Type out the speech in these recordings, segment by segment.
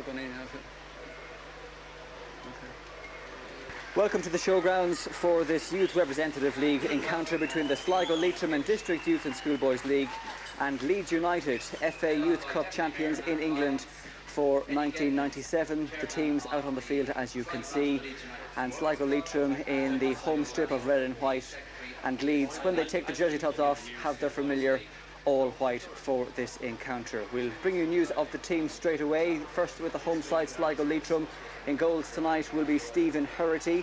going in, has it? Okay. Welcome to the Showgrounds for this Youth Representative League encounter between the Sligo Leitrim and District Youth and Schoolboys League and Leeds United, FA Youth Cup champions in England for 1997. The teams out on the field, as you can see, and Sligo Leitrim in the home strip of red and white, and Leeds, when they take the jersey tops off, have their familiar all white for this encounter. We'll bring you news of the team straight away. First with the home side, Sligo Leitrim. In goals tonight will be Stephen Herity.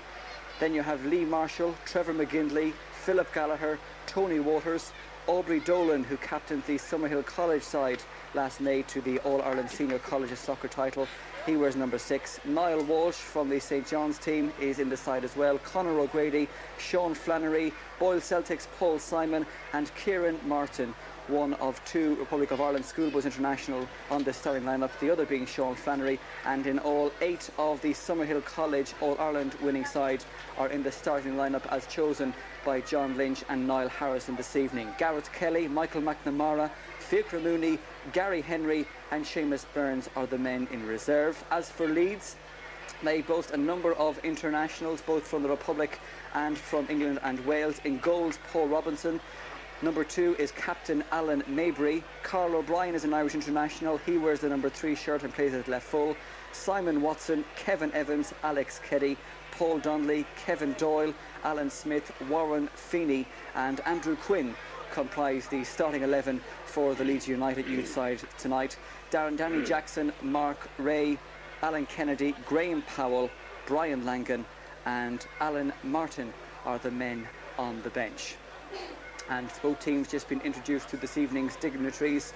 Then you have Lee Marshall, Trevor McGindley, Philip Gallagher, Tony Waters, Aubrey Dolan, who captained the Summerhill College side last May to the All-Ireland Senior Colleges soccer title. He wears number 6. Niall Walsh from the St John's team is in the side as well. Conor O'Grady, Sean Flannery, Boyle Celtic's Paul Simon and Kieran Martin, one of 2 Republic of Ireland Schoolboys International on the starting lineup, the other being Sean Flannery, and in all 8 of the Summerhill College All-Ireland winning side are in the starting lineup as chosen by John Lynch and Niall Harrison this evening. Gareth Kelly, Michael McNamara, Fiacre Mooney, Gary Henry and Seamus Burns are the men in reserve. As for Leeds, they boast a number of internationals, both from the Republic and from England and Wales. In goals, Paul Robinson. Number 2 is captain Alan Mabry. Carl O'Brien is an Irish international. He wears the number 3 shirt and plays at left full. Simon Watson, Kevin Evans, Alex Keddy, Paul Donnelly, Kevin Doyle, Alan Smith, Warren Feeney and Andrew Quinn comprise the starting 11 for the Leeds United youth side tonight. Danny Jackson, Mark Ray, Alan Kennedy, Graham Powell, Brian Langan and Alan Martin are the men on the bench. And both teams just been introduced to this evening's dignitaries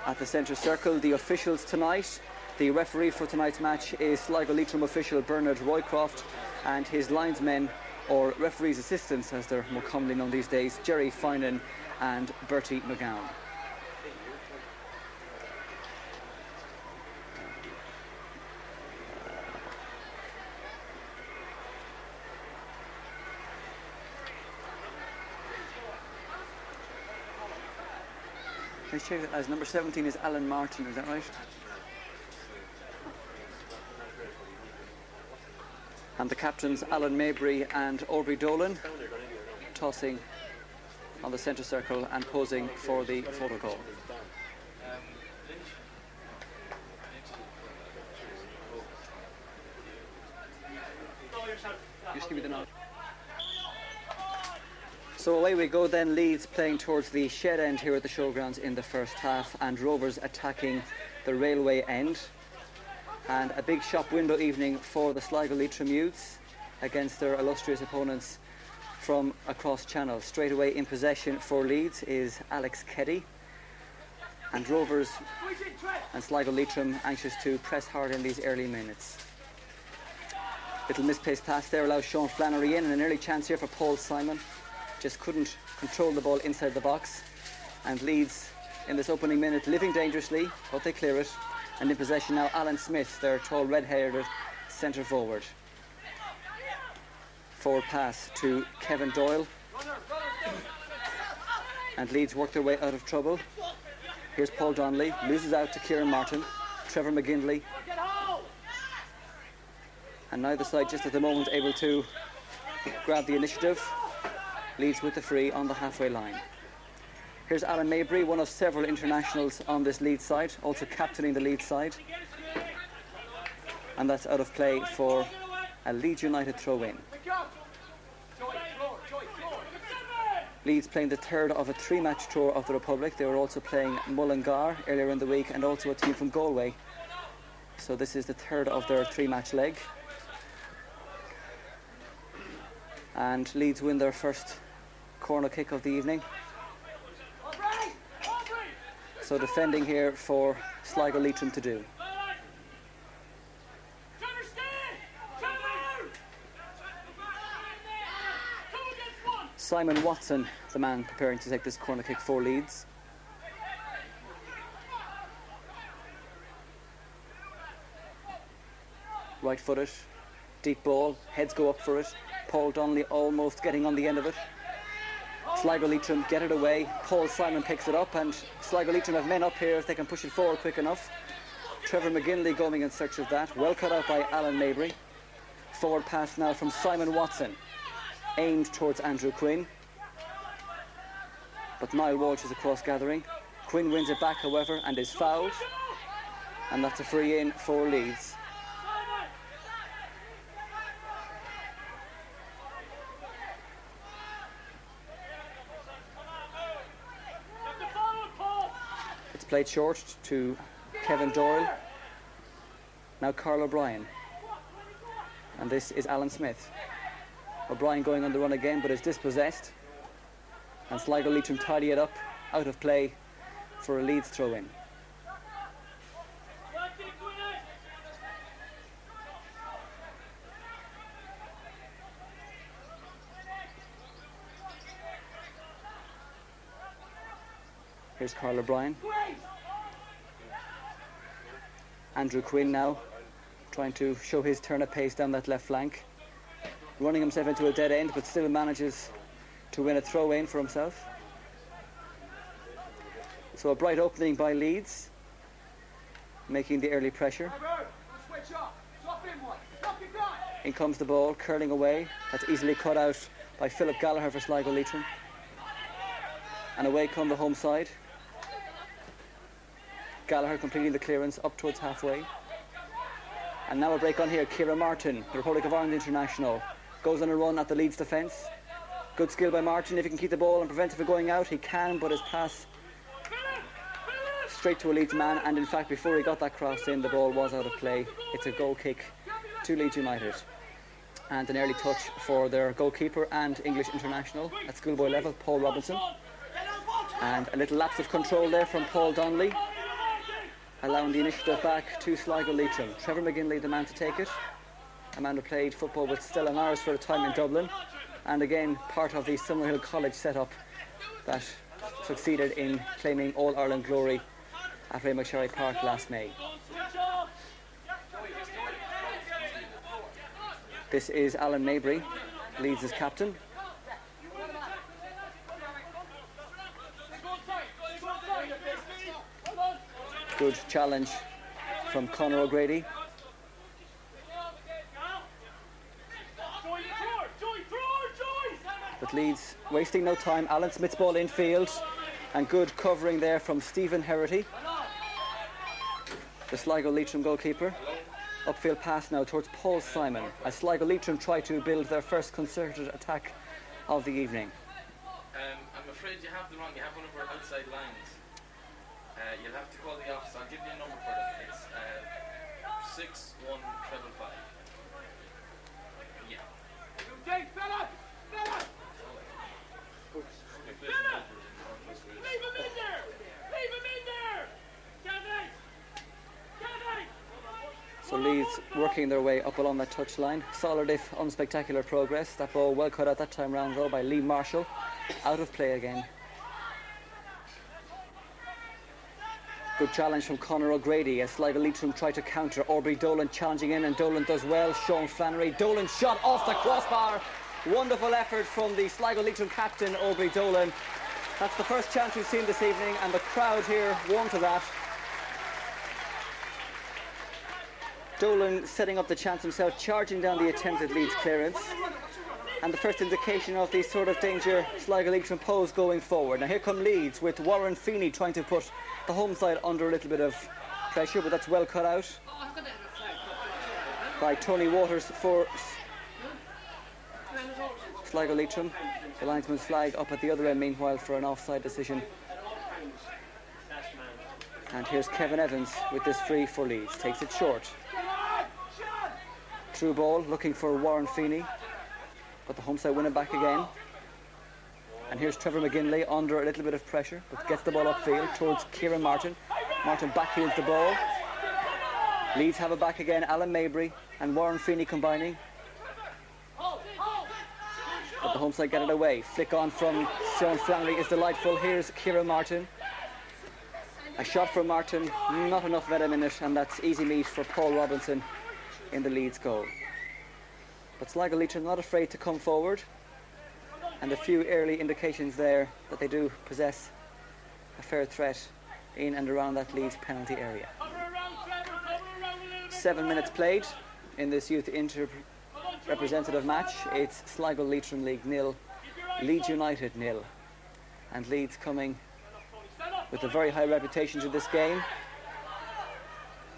at the centre circle. The officials tonight, the referee for tonight's match is Sligo Leitrim official Bernard Roycroft, and his linesmen, or referees' assistants as they're more commonly known these days, Jerry Finan and Bertie McGowan. Let's check that as number 17 is Alan Martin, is that right? And the captains Alan Mabry and Aubrey Dolan tossing on the centre circle and posing for the photo call. Just give me the nod. So away we go then, Leeds playing towards the shed end here at the Showgrounds in the first half, and Rovers attacking the railway end. And a big shop window evening for the Sligo Leitrim youths against their illustrious opponents from across channel. Straight away in possession for Leeds is Alex Keddy, and Rovers and Sligo Leitrim anxious to press hard in these early minutes. Little misplaced pass there allows Sean Flannery in, and an early chance here for Paul Simon. Just couldn't control the ball inside the box, and Leeds in this opening minute living dangerously, but they clear it. And in possession now Alan Smith, their tall red-haired centre forward. Forward pass to Kevin Doyle, and Leeds work their way out of trouble. Here's Paul Donnelly, loses out to Kieran Martin, Trevor McGindley, and neither side just at the moment able to grab the initiative. Leeds with the free on the halfway line. Here's Alan Mabry, one of several internationals on this Leeds side, also captaining the Leeds side. And that's out of play for a Leeds United throw-in. Leeds playing the third of a 3-match tour of the Republic. They were also playing Mullingar earlier in the week, and also a team from Galway. So this is the third of their 3-match leg. And Leeds win their first corner kick of the evening. So defending here for Sligo Leitrim to do. Simon Watson, the man preparing to take this corner kick for Leeds. Right footed, deep ball, heads go up for it. Paul Donnelly almost getting on the end of it. Sligo Leitrim get it away. Paul Simon picks it up, and Sligo Leitrim have men up here if they can push it forward quick enough. Trevor McGinley going in search of that. Well cut out by Alan Mabry. Forward pass now from Simon Watson, aimed towards Andrew Quinn. But Niall Walsh is across gathering. Quinn wins it back, however, and is fouled. And that's a free in for Leeds. It's played short to Kevin Doyle. Now Carl O'Brien. And this is Alan Smith. O'Brien going on the run again, but is dispossessed. And Sligo Leitrim tidy it up, out of play for a Leeds throw-in. Here's Carl O'Brien. Andrew Quinn now trying to show his turn of pace down that left flank. Running himself into a dead end, but still manages to win a throw-in for himself. So a bright opening by Leeds, making the early pressure. In comes the ball, curling away. That's easily cut out by Philip Gallagher for Sligo Leitrim. And away come the home side. Gallagher completing the clearance up towards halfway. And now a break on here. Ciara Martin, the Republic of Ireland international, goes on a run at the Leeds defence. Good skill by Martin. If he can keep the ball and prevent it from going out, he can, but his pass straight to a Leeds man, and in fact before he got that cross in, the ball was out of play. It's a goal kick to Leeds United. And an early touch for their goalkeeper and English international at schoolboy level, Paul Robinson. And a little lapse of control there from Paul Donnelly, allowing the initiative back to Sligo Leitrim. Trevor McGinley, the man to take it. A man who played football with Stella Maris for a time in Dublin, and again part of the Summerhill College setup that succeeded in claiming All-Ireland glory at Ray McSherry Park last May. This is Alan Mabry, Leeds' captain. Good challenge from Conor O'Grady. But Leeds wasting no time. Alan Smith's ball infield, and good covering there from Stephen Herity, the Sligo Leitrim goalkeeper. Upfield pass now towards Paul Simon as Sligo Leitrim try to build their first concerted attack of the evening. I'm afraid you have the wrong. You have one of our outside lines. You'll have to call the office. I'll give you a number for them. It's 61555. Yeah. Okay, fella! Fella! Leave him in there! Leave him in there! Kevin! Kevin! So Leeds working their way up along that touchline. Solid if unspectacular progress. That ball well cut out that time round though by Lee Marshall. Out of play again. Good challenge from Conor O'Grady as Sligo Leitrim try to counter. Aubrey Dolan challenging in, and Dolan does well. Sean Flannery. Dolan shot off the crossbar. Wonderful effort from the Sligo Leitrim captain, Aubrey Dolan. That's the first chance we've seen this evening, and the crowd here warm to that. Dolan setting up the chance himself, charging down the attempted Leeds clearance. And the first indication of the sort of danger Sligo Leitrim pose going forward. Now here come Leeds with Warren Feeney trying to put the home side under a little bit of pressure, but that's well cut out by Tony Waters for Sligo Leitrim. The linesman's flag up at the other end meanwhile for an offside decision. And here's Kevin Evans with this free for Leeds. Takes it short. Through ball looking for Warren Feeney, but the home side win it back again. And here's Trevor McGinley under a little bit of pressure, but gets the ball upfield towards Ciara Martin. Martin backheels the ball. Leeds have it back again. Alan Mabry and Warren Feeney combining. But the home side get it away. Flick on from Sean Flannery is delightful. Here's Ciara Martin. A shot from Martin, not enough venom in it, and that's easy meat for Paul Robinson in the Leeds goal. But Sligo Leitrim not afraid to come forward, and a few early indications there that they do possess a fair threat in and around that Leeds penalty area. 7 minutes played in this youth inter-representative match. It's Sligo Leitrim League 0, Leeds United 0. And Leeds coming with a very high reputation to this game,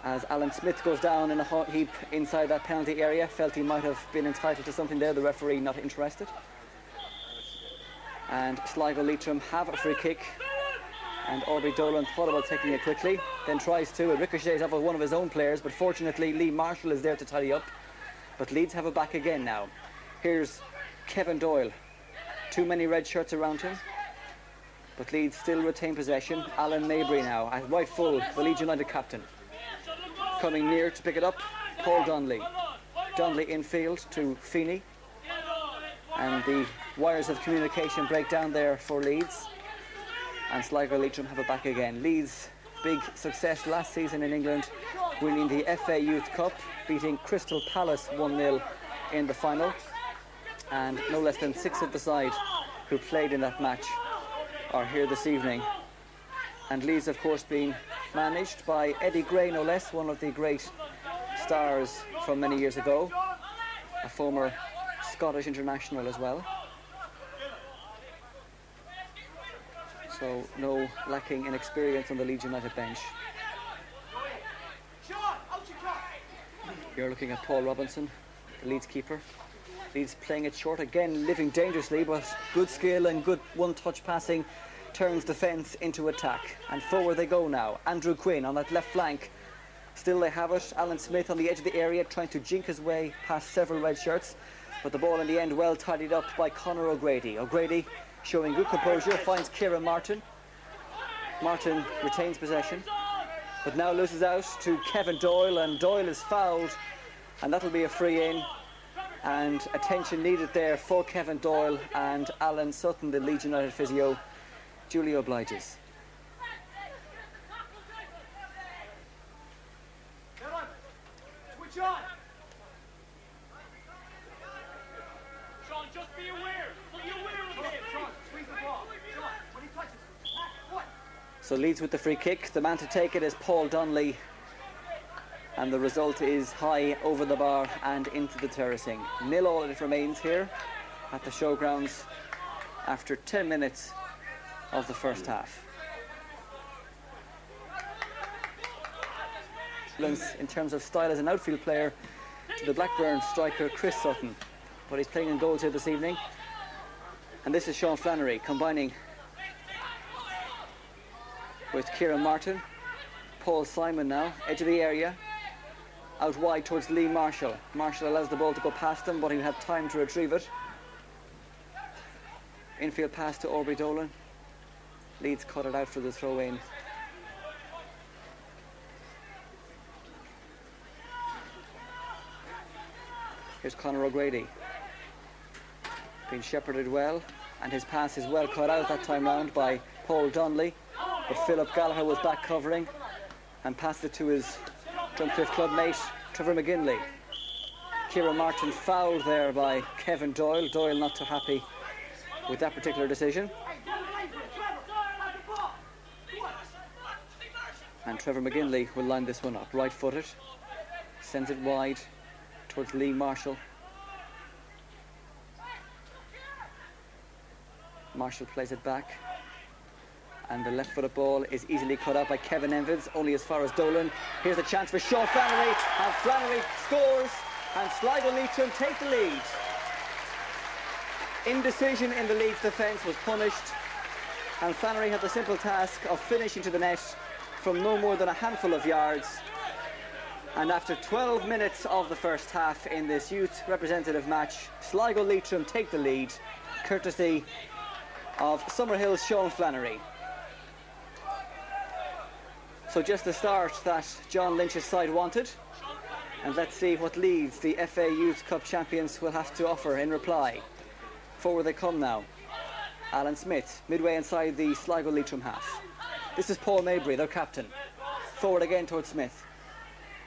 as Alan Smith goes down in a heap inside that penalty area. Felt he might have been entitled to something there, the referee not interested. And Sligo Leitrim have a free kick, and Aubrey Dolan thought about taking it quickly, then tries to. It ricochets off of one of his own players, but fortunately Lee Marshall is there to tidy up. But Leeds have it back again now. Here's Kevin Doyle. Too many red shirts around him, but Leeds still retain possession. Alan Mabry now at right full, the Leeds United captain. Coming near to pick it up, Paul Donnelly. Donnelly infield to Feeney. And the wires of communication break down there for Leeds. And Sligo Leitrim have it back again. Leeds' big success last season in England, winning the FA Youth Cup, beating Crystal Palace 1-0 in the final. And no less than 6 of the side who played in that match are here this evening. And Leeds, of course, being managed by Eddie Gray, no less, one of the great stars from many years ago, a former Scottish international as well. So no lacking in experience on the Leeds United bench. You're looking at Paul Robinson, the Leeds keeper. Leeds playing it short again, living dangerously, but good skill and good one-touch passing turns defence into attack. And forward they go now. Andrew Quinn on that left flank. Still they have it. Alan Smith on the edge of the area trying to jink his way past several red shirts. But the ball in the end well tidied up by Conor O'Grady. O'Grady showing good composure, finds Kieran Martin. Martin retains possession, but now loses out to Kevin Doyle, and Doyle is fouled, and that'll be a free in. And attention needed there for Kevin Doyle, and Alan Sutton, the Leeds United physio, duly obliges. Switch on. Sean, just be aware. Be aware of him. Sean, squeeze the ball. Sean, when he touches, what? So Leeds with the free kick. The man to take it is Paul Donnelly, and the result is high over the bar and into the terracing. 0-0 it remains here at the Showgrounds after 10 minutes of the first half. In terms of style as an outfield player to the Blackburn striker Chris Sutton, but he's playing in goals here this evening. And this is Sean Flannery combining with Kieran Martin. Paul Simon now, edge of the area, out wide towards Lee Marshall. Marshall allows the ball to go past him, but he had time to retrieve it. Infield pass to Aubrey Dolan. Leeds cut it out for the throw-in. Here's Conor O'Grady, being shepherded well, and his pass is well cut out that time round by Paul Donnelly, but Philip Gallagher was back covering and passed it to his Drumcliff club mate Trevor McGinley. Kieran Martin fouled there by Kevin Doyle. Doyle not too happy with that particular decision. And Trevor McGinley will line this one up, right-footed, sends it wide towards Lee Marshall. Marshall plays it back, and the left-footed ball is easily cut out by Kevin Envids, only as far as Dolan. Here's a chance for Sean Flannery, and Flannery scores, and Sligo Leitrim take the lead. Indecision in the Leeds defence was punished, and Flannery had the simple task of finishing to the net from no more than a handful of yards. And after 12 minutes of the first half in this youth representative match, Sligo Leitrim take the lead, courtesy of Summerhill's Sean Flannery. So just the start that John Lynch's side wanted, and let's see what Leeds, the FA Youth Cup champions, will have to offer in reply. Forward they come now. Alan Smith, midway inside the Sligo Leitrim half. This is Paul Mabry, their captain. Forward again towards Smith.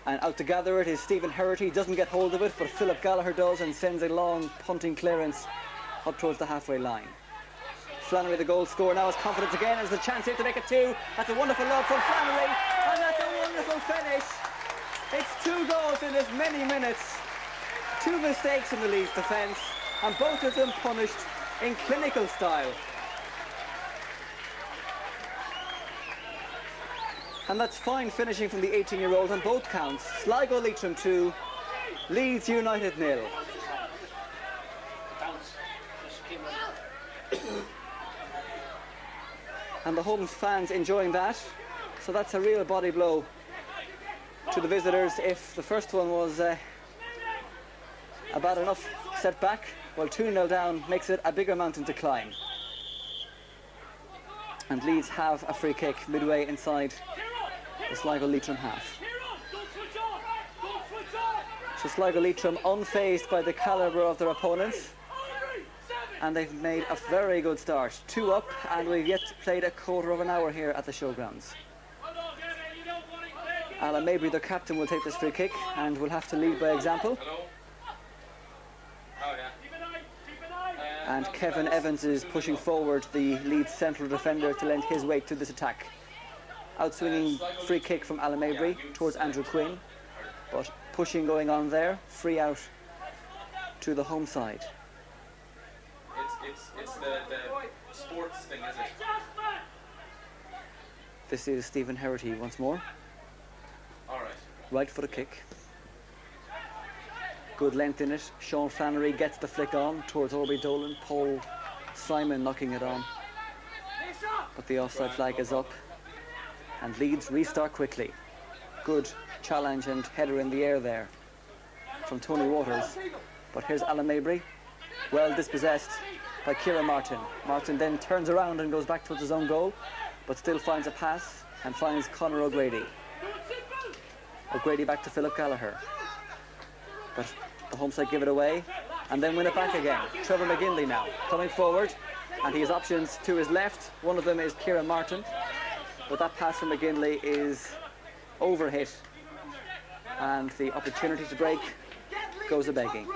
And out to gather it is Stephen Herity. Doesn't get hold of it, but Philip Gallagher does, and sends a long punting clearance up towards the halfway line. Flannery, the goal scorer, now has confidence again. There's a chance here to make it 2. That's a wonderful lob from Flannery, and that's a wonderful finish. It's 2 goals in as many minutes. 2 mistakes in the Leeds defence, and both of them punished in clinical style. And that's fine finishing from the 18-year-old on both counts. Sligo Leitrim 2, Leeds United 0. And the home fans enjoying that. So that's a real body blow to the visitors. If the first one was a bad enough setback, well, 2-0 down makes it a bigger mountain to climb. And Leeds have a free kick midway inside the Sligo Leitrim half. So Sligo Leitrim unfazed by the calibre of their opponents, and they've made a very good start. 2 up, and we've yet played a quarter of an hour here at the Showgrounds. Alan Mabry, their captain, will take this free kick and will have to lead by example. And Kevin Evans is pushing forward the Leeds central defender to lend his weight to this attack. Outswinging free kick from Alan Mabry towards Andrew Quinn, but pushing going on there, free out to the home side. It's the sports thing, is it? This is Stephen Herity once more. All right. Right foot a kick. Good length in it. Sean Flannery gets the flick on towards Aubrey Dolan. Paul Simon knocking it on. But the offside flag is up. And Leeds restart quickly. Good challenge and header in the air there from Tony Waters. But here's Alan Mabry. Well dispossessed by Kieran Martin. Martin then turns around and goes back towards his own goal, but still finds a pass and finds Conor O'Grady. O'Grady back to Philip Gallagher. But the home side give it away and then win it back again. Trevor McGinley now coming forward, and he has options to his left. One of them is Kieran Martin, but that pass from McGinley is overhit, and the opportunity to break goes a-begging.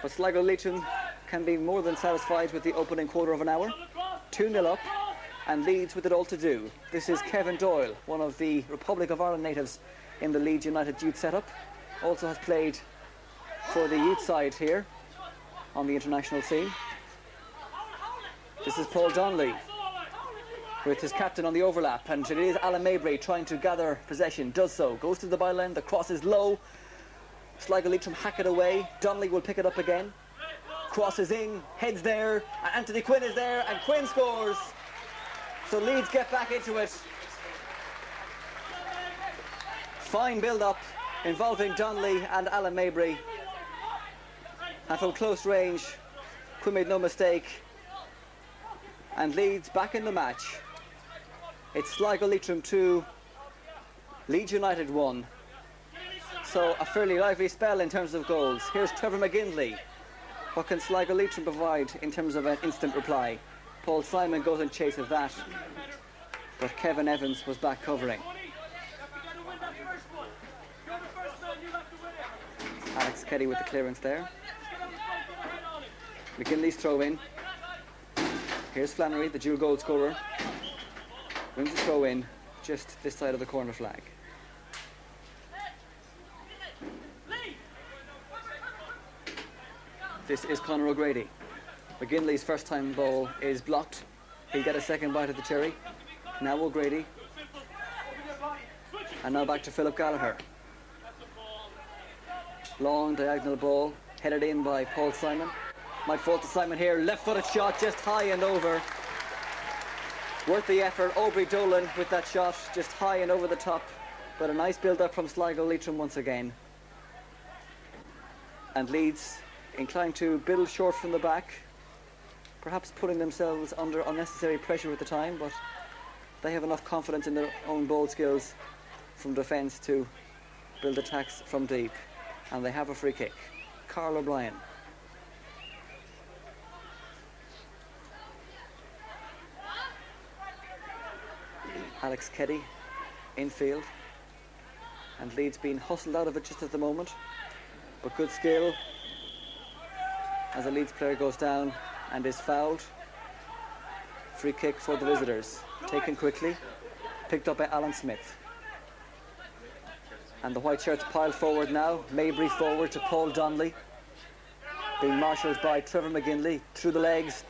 But Sligo Leitrim can be more than satisfied with the opening quarter of an hour. 2-0 up, and Leeds with it all to do. This is Kevin Doyle, one of the Republic of Ireland natives in the Leeds United youth setup. Also has played for the youth side here on the international scene. This is Paul Donnelly with his captain on the overlap, and it is Alan Mabry trying to gather possession. Does so, goes to the byline, the cross is low. Sligo Leitrim hack it away. Donnelly will pick it up again. Crosses in, heads there, and Anthony Quinn is there, and Quinn scores. So Leeds get back into it. Fine build-up involving Donnelly and Alan Mabry. And from close range, Quinn made no mistake. And Leeds back in the match. It's Sligo Leitrim 2, Leeds United 1. So a fairly lively spell in terms of goals. Here's Trevor McGinley. What can Sligo Leitrim provide in terms of an instant reply? Paul Simon goes in chase of that, but Kevin Evans was back covering. Alex Keddy with the clearance there. McGinley's throw in. Here's Flannery, the dual goal scorer. Wins the throw in just this side of the corner flag. This is Conor O'Grady. McGinley's first time ball is blocked. He'll get a second bite of the cherry. Now O'Grady. And now back to Philip Gallagher. Long diagonal ball, headed in by Paul Simon. Might fall to Simon here. Left-footed shot, just high and over. Worth the effort. Aubrey Dolan with that shot, just high and over the top. But a nice build-up from Sligo Leitrim once again. And Leeds inclined to build short from the back, perhaps putting themselves under unnecessary pressure at the time, but they have enough confidence in their own ball skills from defence to build attacks from deep. And they have a free kick. Carl O'Brien. Alex Keddy infield, and Leeds being hustled out of it just at the moment, but good skill as a Leeds player goes down and is fouled. Free kick for the visitors, taken quickly, picked up by Alan Smith. And the white shirts pile forward now. Mabry forward to Paul Donnelly, being marshalled by Trevor McGinley. Through the legs,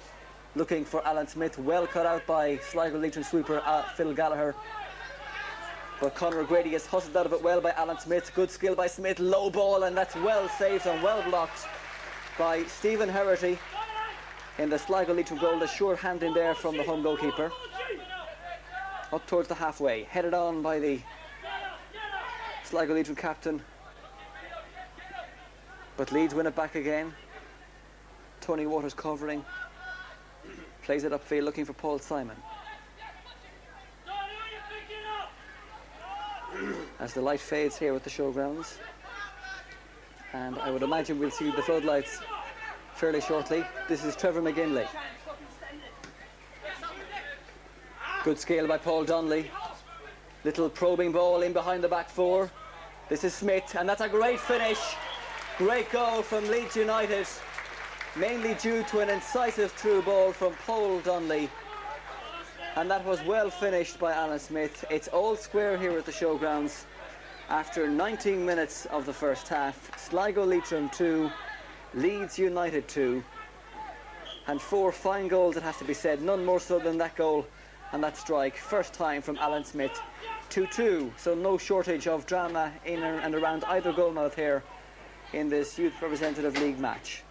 looking for Alan Smith. Well cut out by Sligo Leitrim sweeper Phil Gallagher. But Conor O'Grady is hustled out of it well by Alan Smith. Good skill by Smith. Low ball, and that's well saved and well blocked by Stephen Herity in the Sligo Leitrim goal. A sure hand in there from the home goalkeeper. Up towards the halfway. Headed on by the Sligo Leitrim captain. But Leeds win it back again. Tony Waters covering. Plays it upfield looking for Paul Simon. As the light fades here with the Showgrounds. And I would imagine we'll see the floodlights fairly shortly. This is Trevor McGinley. Good scale by Paul Donnelly. Little probing ball in behind the back four. This is Smith, and that's a great finish. Great goal from Leeds United, mainly due to an incisive through ball from Paul Donnelly. And that was well finished by Alan Smith. It's all square here at the Showgrounds. After 19 minutes of the first half, Sligo Leitrim 2, Leeds United 2. And 4 fine goals, it has to be said, none more so than that goal and that strike. First time from Alan Smith. 2-2, so no shortage of drama in and around either goalmouth here in this Youth Representative League match.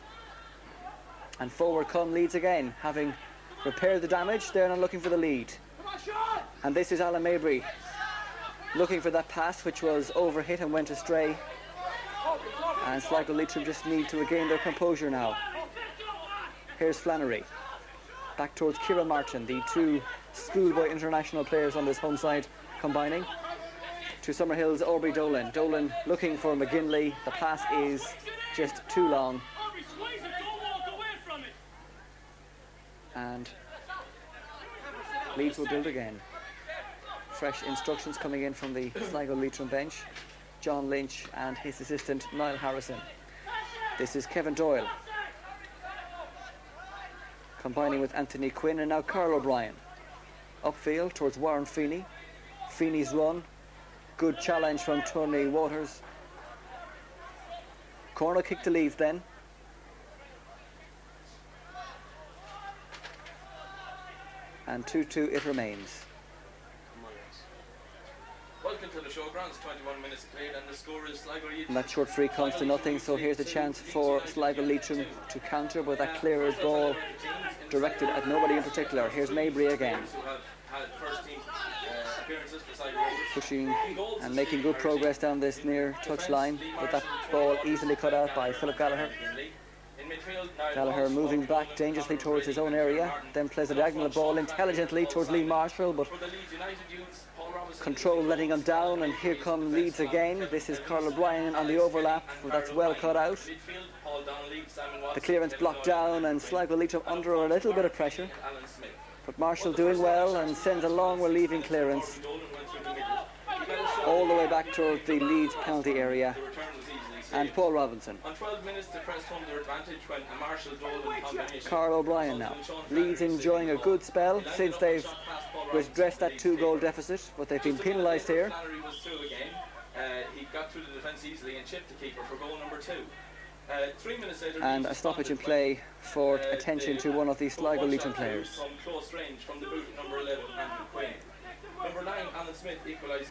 And forward come Leeds again, having repaired the damage. They're now looking for the lead. And this is Alan Mabry looking for that pass, which was overhit and went astray. And Sligo Leitrim just need to regain their composure now. Here's Flannery. Back towards Kieran Martin, the 2 schoolboy international players on this home side combining. To Summerhill's Aubrey Dolan. Dolan looking for McGinley. The pass is just too long. And Leeds will build again. Fresh instructions coming in from the Sligo Leitrim bench. John Lynch and his assistant Niall Harrison. This is Kevin Doyle combining with Anthony Quinn, and now Carl O'Brien. Upfield towards Warren Feeney. Feeney's run. Good challenge from Tony Waters. Corner kick to Leeds then. And 2-2 it remains. Welcome to the Showgrounds, 21 minutes played, and the score is Sligo Leitrim. And that short free comes to nothing, so here's the chance for Sligo Leitrim to counter, but that clears ball directed at nobody in particular. Here's Mabry again. Pushing and making good progress down this near touch line, but that ball easily cut out by Philip Gallagher. Gallagher moving back dangerously towards his own area, then plays a diagonal ball intelligently towards Lee Marshall, but control letting him down, and here come Leeds again. This is Carl O'Brien on the overlap, but that's well cut out. The clearance blocked down, and Sligo Leitrim under a little bit of pressure, but Marshall doing well and sends a long relieving clearance all the way back towards the Leeds penalty area. And Paul Robinson. On 12 minutes to press home their advantage when a Marshall Dolan combination. Carl O'Brien now. Leeds enjoying a good spell since they've redressed that 2-goal deficit, but they've been penalised here. Flannery was through again. He got through the defence easily and chipped the keeper for goal number 2. 3 minutes later, and a stoppage in play for attention to one of the Sligo Leitrim players. From close range from the boot number 11, Andrew Quinn. Number 9, Alan Smith equalised.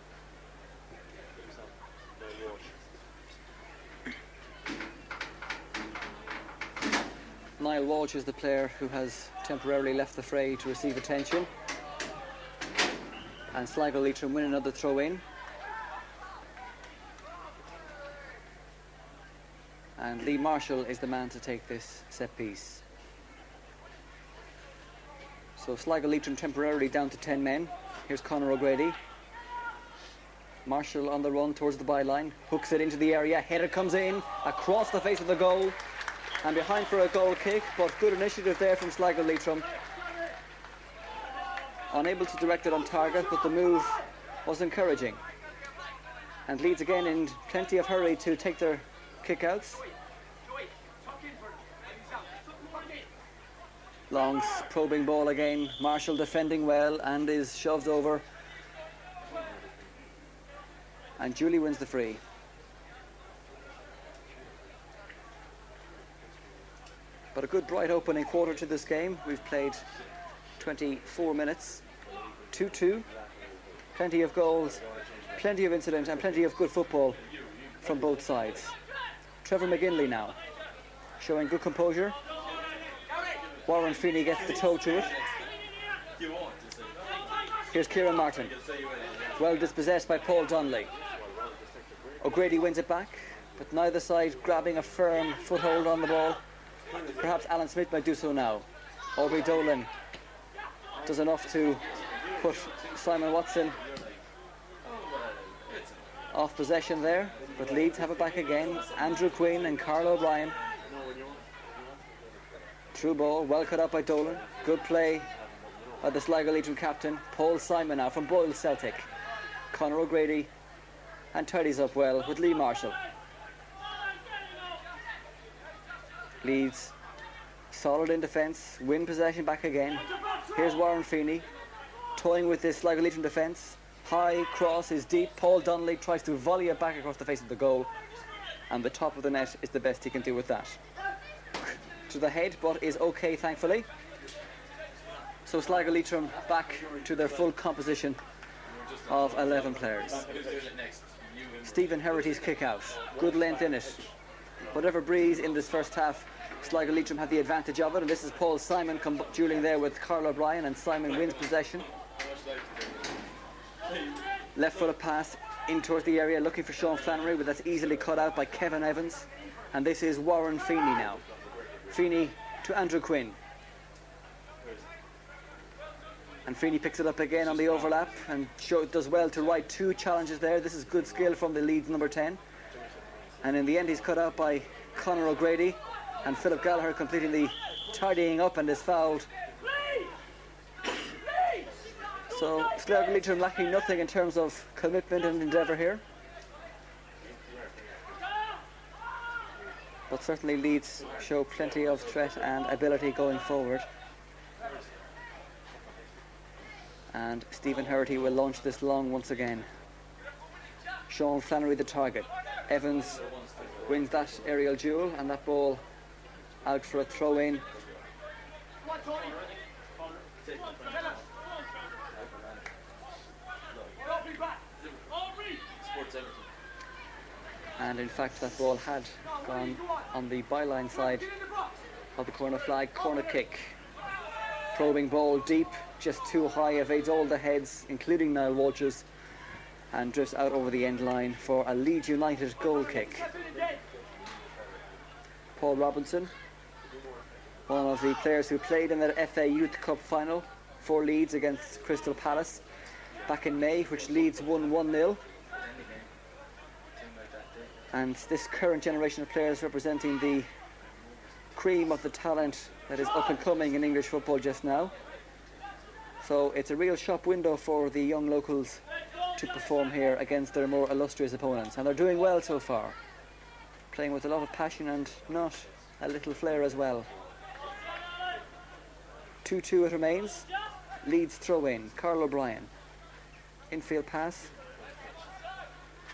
Niall Walsh is the player who has temporarily left the fray to receive attention. And Sligo Leitrim win another throw in. And Lee Marshall is the man to take this set piece. So Sligo Leitrim temporarily down to 10 men. Here's Conor O'Grady. Marshall on the run towards the byline. Hooks it into the area. Header comes in across the face of the goal. And behind for a goal kick, but good initiative there from Sligo Leitrim. Unable to direct it on target, but the move was encouraging. And Leeds again in plenty of hurry to take their kick-outs. Long probing ball again. Marshall defending well and is shoved over. And Julie wins the free. But a good bright opening quarter to this game. We've played 24 minutes. 2-2. Plenty of goals, plenty of incident and plenty of good football from both sides. Trevor McGinley now, showing good composure. Warren Feeney gets the toe to it. Here's Kieran Martin. Well dispossessed by Paul Donnelly. O'Grady wins it back, but neither side grabbing a firm foothold on the ball. Perhaps Alan Smith might do so now. Aubrey Dolan does enough to put Simon Watson off possession there, but Leeds have it back again. Andrew Quinn and Carl O'Brien. Through ball, well cut out by Dolan. Good play by the Sligo Leitrim captain, Paul Simon now from Boyle Celtic. Conor O'Grady, and tidies up well with Lee Marshall. Leeds solid in defence, win possession back again. Here's Warren Feeney, toying with this Sligo Leitrim defence. High cross is deep. Paul Donnelly tries to volley it back across the face of the goal, and the top of the net is the best he can do with that. To the head, but is okay, thankfully. So Sligo Leitrim back to their full composition of 11 players. Stephen Herrity's kick out, good length in it. Whatever breeze in this first half, Sligo Leitrim had the advantage of it, and this is Paul Simon dueling there with Carl O'Brien, and Simon wins possession. Left foot pass in towards the area, looking for Sean Flannery, but that's easily cut out by Kevin Evans. And this is Warren Feeney now. Feeney to Andrew Quinn. And Feeney picks it up again on the overlap and does well to right two challenges there. This is good skill from the Leeds number 10. And in the end he's cut out by Conor O'Grady, and Philip Gallagher completing the tidying up and is fouled. So Sligo Leitrim lacking nothing in terms of commitment and endeavour here. But certainly Leeds show plenty of threat and ability going forward. And Stephen Herity will launch this long once again. Sean Flannery the target. Evans wins that aerial duel, and that ball out for a throw in. And in fact that ball had gone on the byline side of the corner flag. Corner kick. Probing ball deep, just too high, evades all the heads, including Niall Walsh's, and drifts out over the end line for a Leeds United goal kick. Paul Robinson, one of the players who played in that FA Youth Cup final for Leeds against Crystal Palace back in May, which Leeds won 1-0. And this current generation of players representing the cream of the talent that is up and coming in English football just now. So it's a real shop window for the young locals to perform here against their more illustrious opponents, and they're doing well so far, playing with a lot of passion and not a little flair as well. 2-2 it remains. Leeds throw in. Carl O'Brien, infield pass,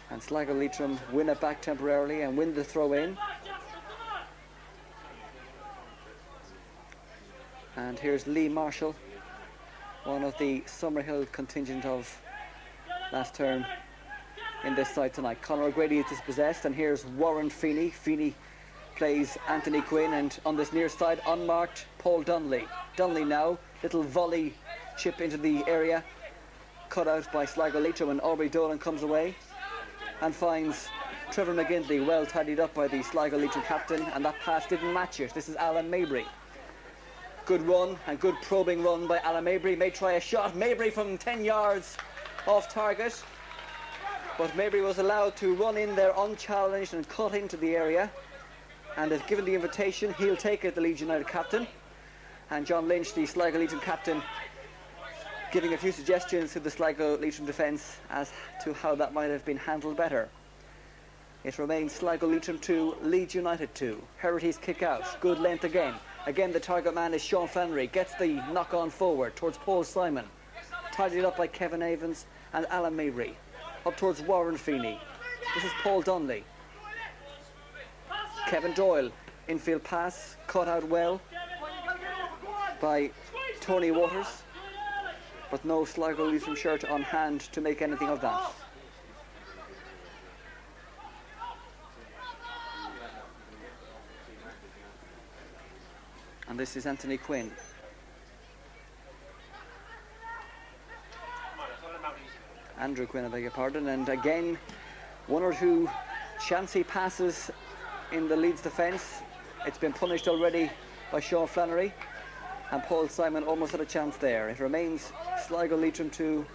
and Sligo Leitrim win it back temporarily and win the throw in. And here's Lee Marshall, one of the Summerhill contingent of last term in this side tonight. Conor O'Grady is dispossessed, and here's Warren Feeney. Feeney plays Anthony Quinn, and on this near side, unmarked, Paul Donnelly. Donnelly now, little volley chip into the area, cut out by Sligo Leitrim, and Aubrey Dolan comes away and finds Trevor McGinley, well tidied up by the Sligo Leitrim captain, and that pass didn't match it. This is Alan Mabry. Good run and good probing run by Alan Mabry. May try a shot. Mabry from 10 yards off target, but Mabry was allowed to run in there unchallenged and cut into the area, and is given the invitation. He'll take it, the Leeds United captain. And John Lynch, the Sligo Leitrim captain, giving a few suggestions to the Sligo Leitrim defence as to how that might have been handled better. It remains Sligo Leitrim 2, Leeds United 2. Herity's kick out, good length again. Again the target man is Sean Flannery, gets the knock on forward towards Paul Simon. Tidied up by Kevin Evans and Alan Mabry. up towards Warren Feeney. This is Paul Donnelly. Kevin Doyle, infield pass, cut out well by Tony Waters, but no Sligo Leitrim shirt on hand to make anything of that. And this is Anthony Quinn. Andrew Quinn, I beg your pardon. And again, one or two chancy passes in the Leeds defence. It's been punished already by Sean Flannery, and Paul Simon almost had a chance there. It remains Sligo Leitrim 2,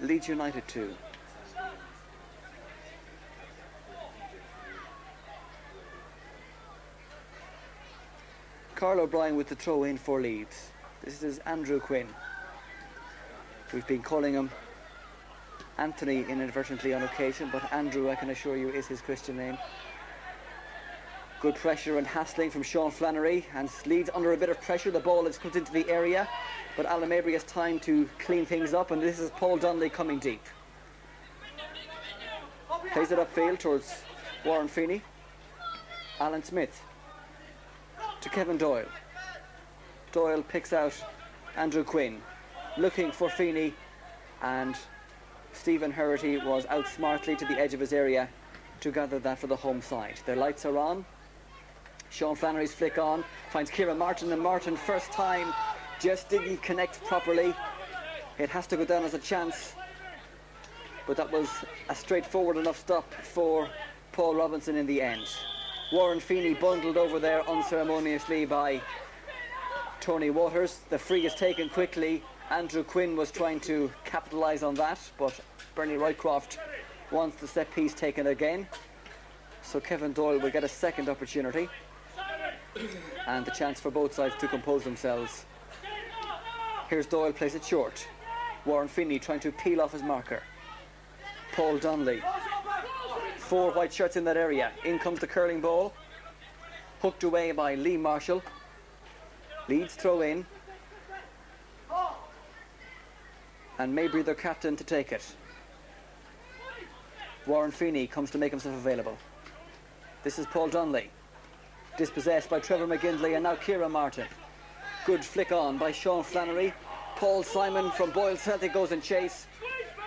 Leeds United 2. Carl O'Brien with the throw in for Leeds. This is Andrew Quinn. We've been calling him Anthony inadvertently on occasion, but Andrew, I can assure you, is his Christian name. Good pressure and hassling from Sean Flannery, and Leeds under a bit of pressure. The ball is put into the area, but Alan Mabry has time to clean things up, and this is Paul Donnelly coming deep. Plays it upfield towards Warren Feeney. Alan Smith to Kevin Doyle. Doyle picks out Andrew Quinn, looking for Feeney, and Stephen Herity was out smartly to the edge of his area to gather that for the home side. Their lights are on. Sean Flannery's flick on, finds Kieran Martin, and Martin, first time, just didn't connect properly. It has to go down as a chance, but that was a straightforward enough stop for Paul Robinson in the end. Warren Feeney bundled over there unceremoniously by Tony Waters. The free is taken quickly. Andrew Quinn was trying to capitalise on that, but Bernie Roycroft wants the set piece taken again. So Kevin Doyle will get a second opportunity, and the chance for both sides to compose themselves. Here's Doyle, plays it short. Warren Feeney trying to peel off his marker. Paul Donnelly. 4 white shirts in that area. In comes the curling ball. Hooked away by Lee Marshall. Leeds throw in. And Mabry, their captain, to take it. Warren Feeney comes to make himself available. This is Paul Donnelly. Dispossessed by Trevor McGindley, and now Kieran Martin. Good flick on by Sean Flannery. Paul Simon from Boyle Celtic goes in chase,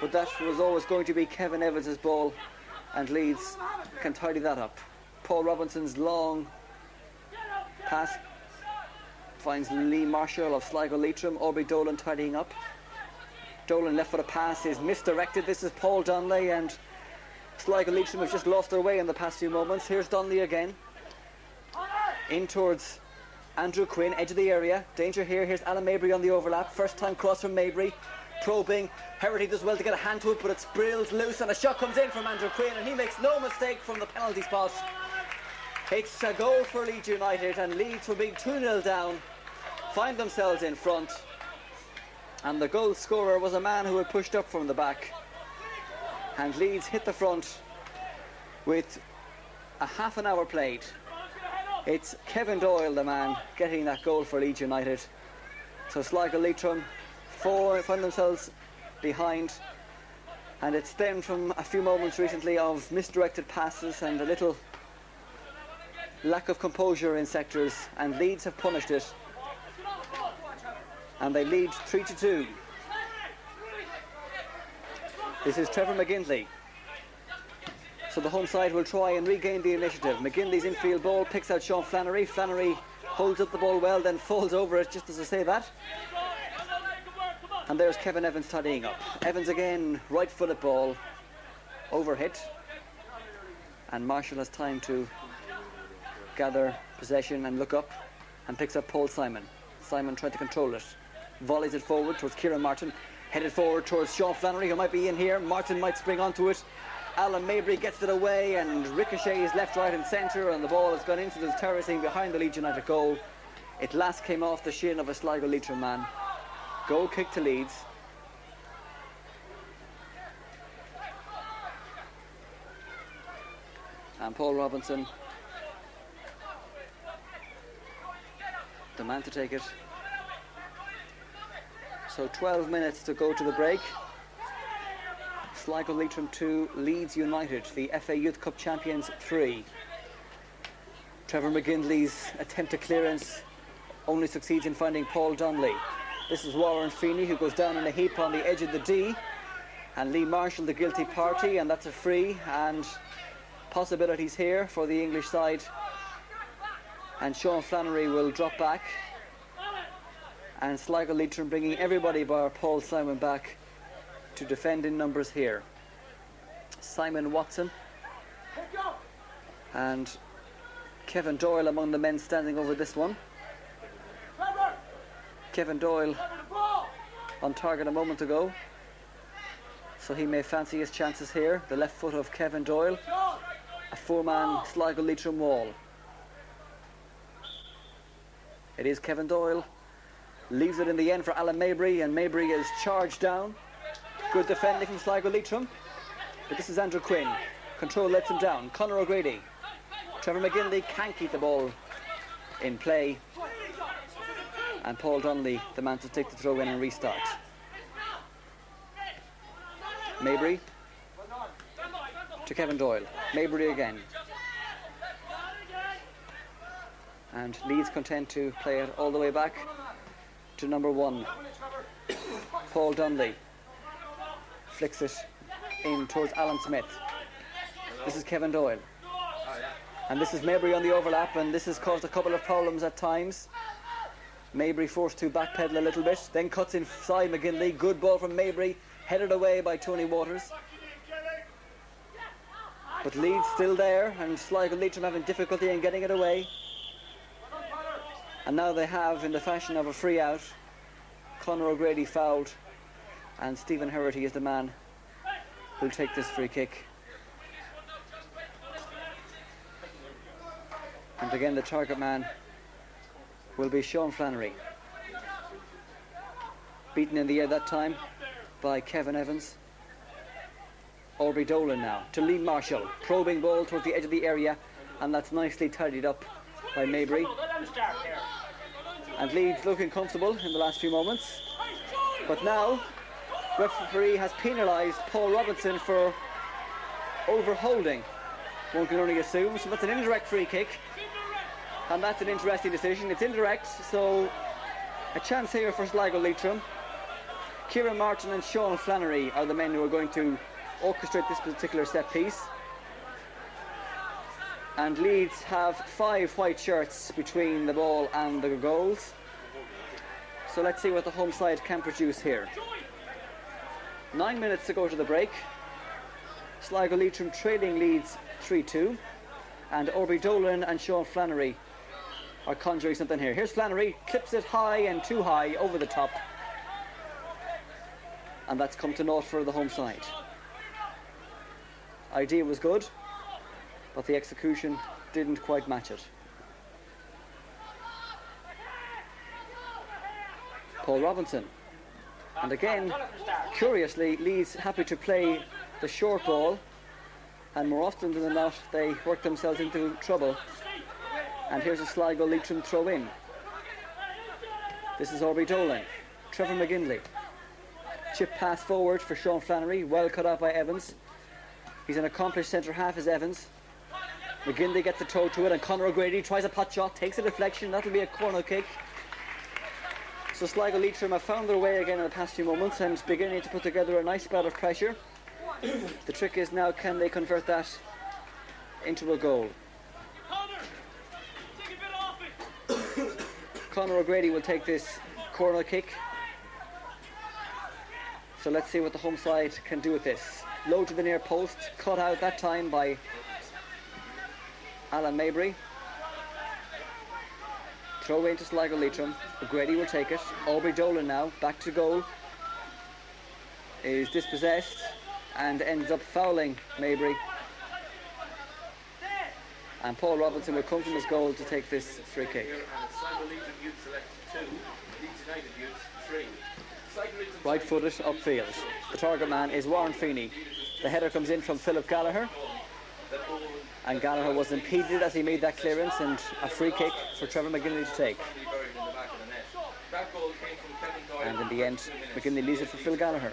but that was always going to be Kevin Evans's ball, and Leeds can tidy that up. Paul Robinson's long pass finds Lee Marshall of Sligo Leitrim. Aubrey Dolan tidying up. Dolan left foot of pass is misdirected. This is Paul Donnelly, and Sligo Leitrim have just lost their way in the past few moments. Here's Donnelly again. In towards Andrew Quinn, edge of the area. Danger here. Here's Alan Mabry on the overlap. First time cross from Mabry. Probing. Herity does well to get a hand to it, but it sprills loose, and a shot comes in from Andrew Quinn, and he makes no mistake from the penalty spot. It's a goal for Leeds United, and Leeds, from being 2-0 down, find themselves in front. And the goal scorer was a man who had pushed up from the back. And Leeds hit the front with a half an hour played. It's Kevin Doyle, the man, getting that goal for Leeds United. So Sligo Leitrim find themselves behind, and it stemmed from a few moments recently of misdirected passes and a little lack of composure in sectors, and Leeds have punished it, and they lead 3-2. This is Trevor McGindley. So the home side will try and regain the initiative. McGinley's infield ball picks out Sean Flannery. Flannery holds up the ball well, then falls over it just as I say that. And there's Kevin Evans tidying up. Evans again, right-footed ball, overhit. And Marshall has time to gather possession and look up, and picks up Paul Simon. Simon tried to control it. Volleys it forward towards Kieran Martin. Headed forward towards Sean Flannery, who might be in here. Martin might spring onto it. Alan Mabry gets it away, and ricochets left, right and centre, and the ball has gone into the terracing behind the Leeds United goal. It last came off the shin of a Sligo Leitrim man. Goal kick to Leeds. And Paul Robinson, the man to take it. So 12 minutes to go to the break. Sligo Leitrim 2, Leeds United, the FA Youth Cup champions 3. Trevor McGinley's attempt at clearance only succeeds in finding Paul Donnelly. This is Warren Feeney, who goes down in a heap on the edge of the D, and Lee Marshall the guilty party, and that's a free, and possibilities here for the English side. And Sean Flannery will drop back, and Sligo Leitrim bringing everybody bar Paul Simon back to defend in numbers here. Simon Watson and Kevin Doyle among the men standing over this one. Kevin Doyle on target a moment ago, so he may fancy his chances here. The left foot of Kevin Doyle, a four-man Sligo Leitrim wall. It is Kevin Doyle, leaves it in the end for Alan Mabry, and Mabry is charged down. Good defending from Sligo Leitrim, but this is Andrew Quinn. Control lets him down. Conor O'Grady. Trevor McGinley can't keep the ball in play, and Paul Donnelly, the man to take the throw in and restart. Mabry to Kevin Doyle. Mabry again. And Leeds content to play it all the way back to number 1. Paul Donnelly flicks it in towards Alan Smith. This is Kevin Doyle. And this is Mabry on the overlap, and this has caused a couple of problems at times. Mabry forced to backpedal a little bit, then cuts inside McGinley. Good ball from Mabry, headed away by Tony Waters. But Leeds still there, and Sligo Leitrim having difficulty in getting it away. And now they have, in the fashion of a free out, Conor O'Grady fouled, and Stephen Herity is the man who'll take this free kick. And again the target man will be Sean Flannery. Beaten in the air that time by Kevin Evans. Aubrey Dolan now to Lee Marshall. Probing ball towards the edge of the area, and that's nicely tidied up by Mabry. And Leeds looking comfortable in the last few moments. But now, referee has penalised Paul Robinson for overholding. One can only assume, so that's an indirect free kick. And that's an interesting decision. It's indirect, so a chance here for Sligo Leitrim. Kieran Martin and Sean Flannery are the men who are going to orchestrate this particular set piece. And Leeds have 5 white shirts between the ball and the goals. So let's see what the home side can produce here. 9 minutes to go to the break. Sligo Leitrim trailing Leeds 3-2. And Aubrey Dolan and Sean Flannery are conjuring something here. Here's Flannery, clips it high and too high, over the top. And that's come to naught for the home side. Idea was good, but the execution didn't quite match it. Paul Robinson. And again, curiously, Leeds happy to play the short ball, and more often than not, they work themselves into trouble. And here's a Sligo Leitrim throw in. This is Aubrey Dolan. Trevor McGinley. Chip pass forward for Sean Flannery, well cut out by Evans. He's an accomplished centre half, is Evans. McGinley gets the toe to it, and Conor O'Grady tries a pot shot, takes a deflection. That'll be a corner kick. So Sligo Leitrim have found their way again in the past few moments and beginning to put together a nice bout of pressure. The trick is now, can they convert that into a goal? Conor O'Grady will take this corner kick. So let's see what the home side can do with this. Low to the near post, cut out that time by Alan Mabry. Throw into Sligo Leitrim. O'Grady will take it. Aubrey Dolan now, back to goal. Is dispossessed and ends up fouling Mabry. And Paul Robinson will come from his goal to take this free kick. Right-footed upfield. The target man is Warren Feeney. The header comes in from Philip Gallagher, and Gallagher was impeded as he made that clearance, and a free kick for Trevor McGinley to take. And in the end, McGinley leaves it for Phil Gallagher.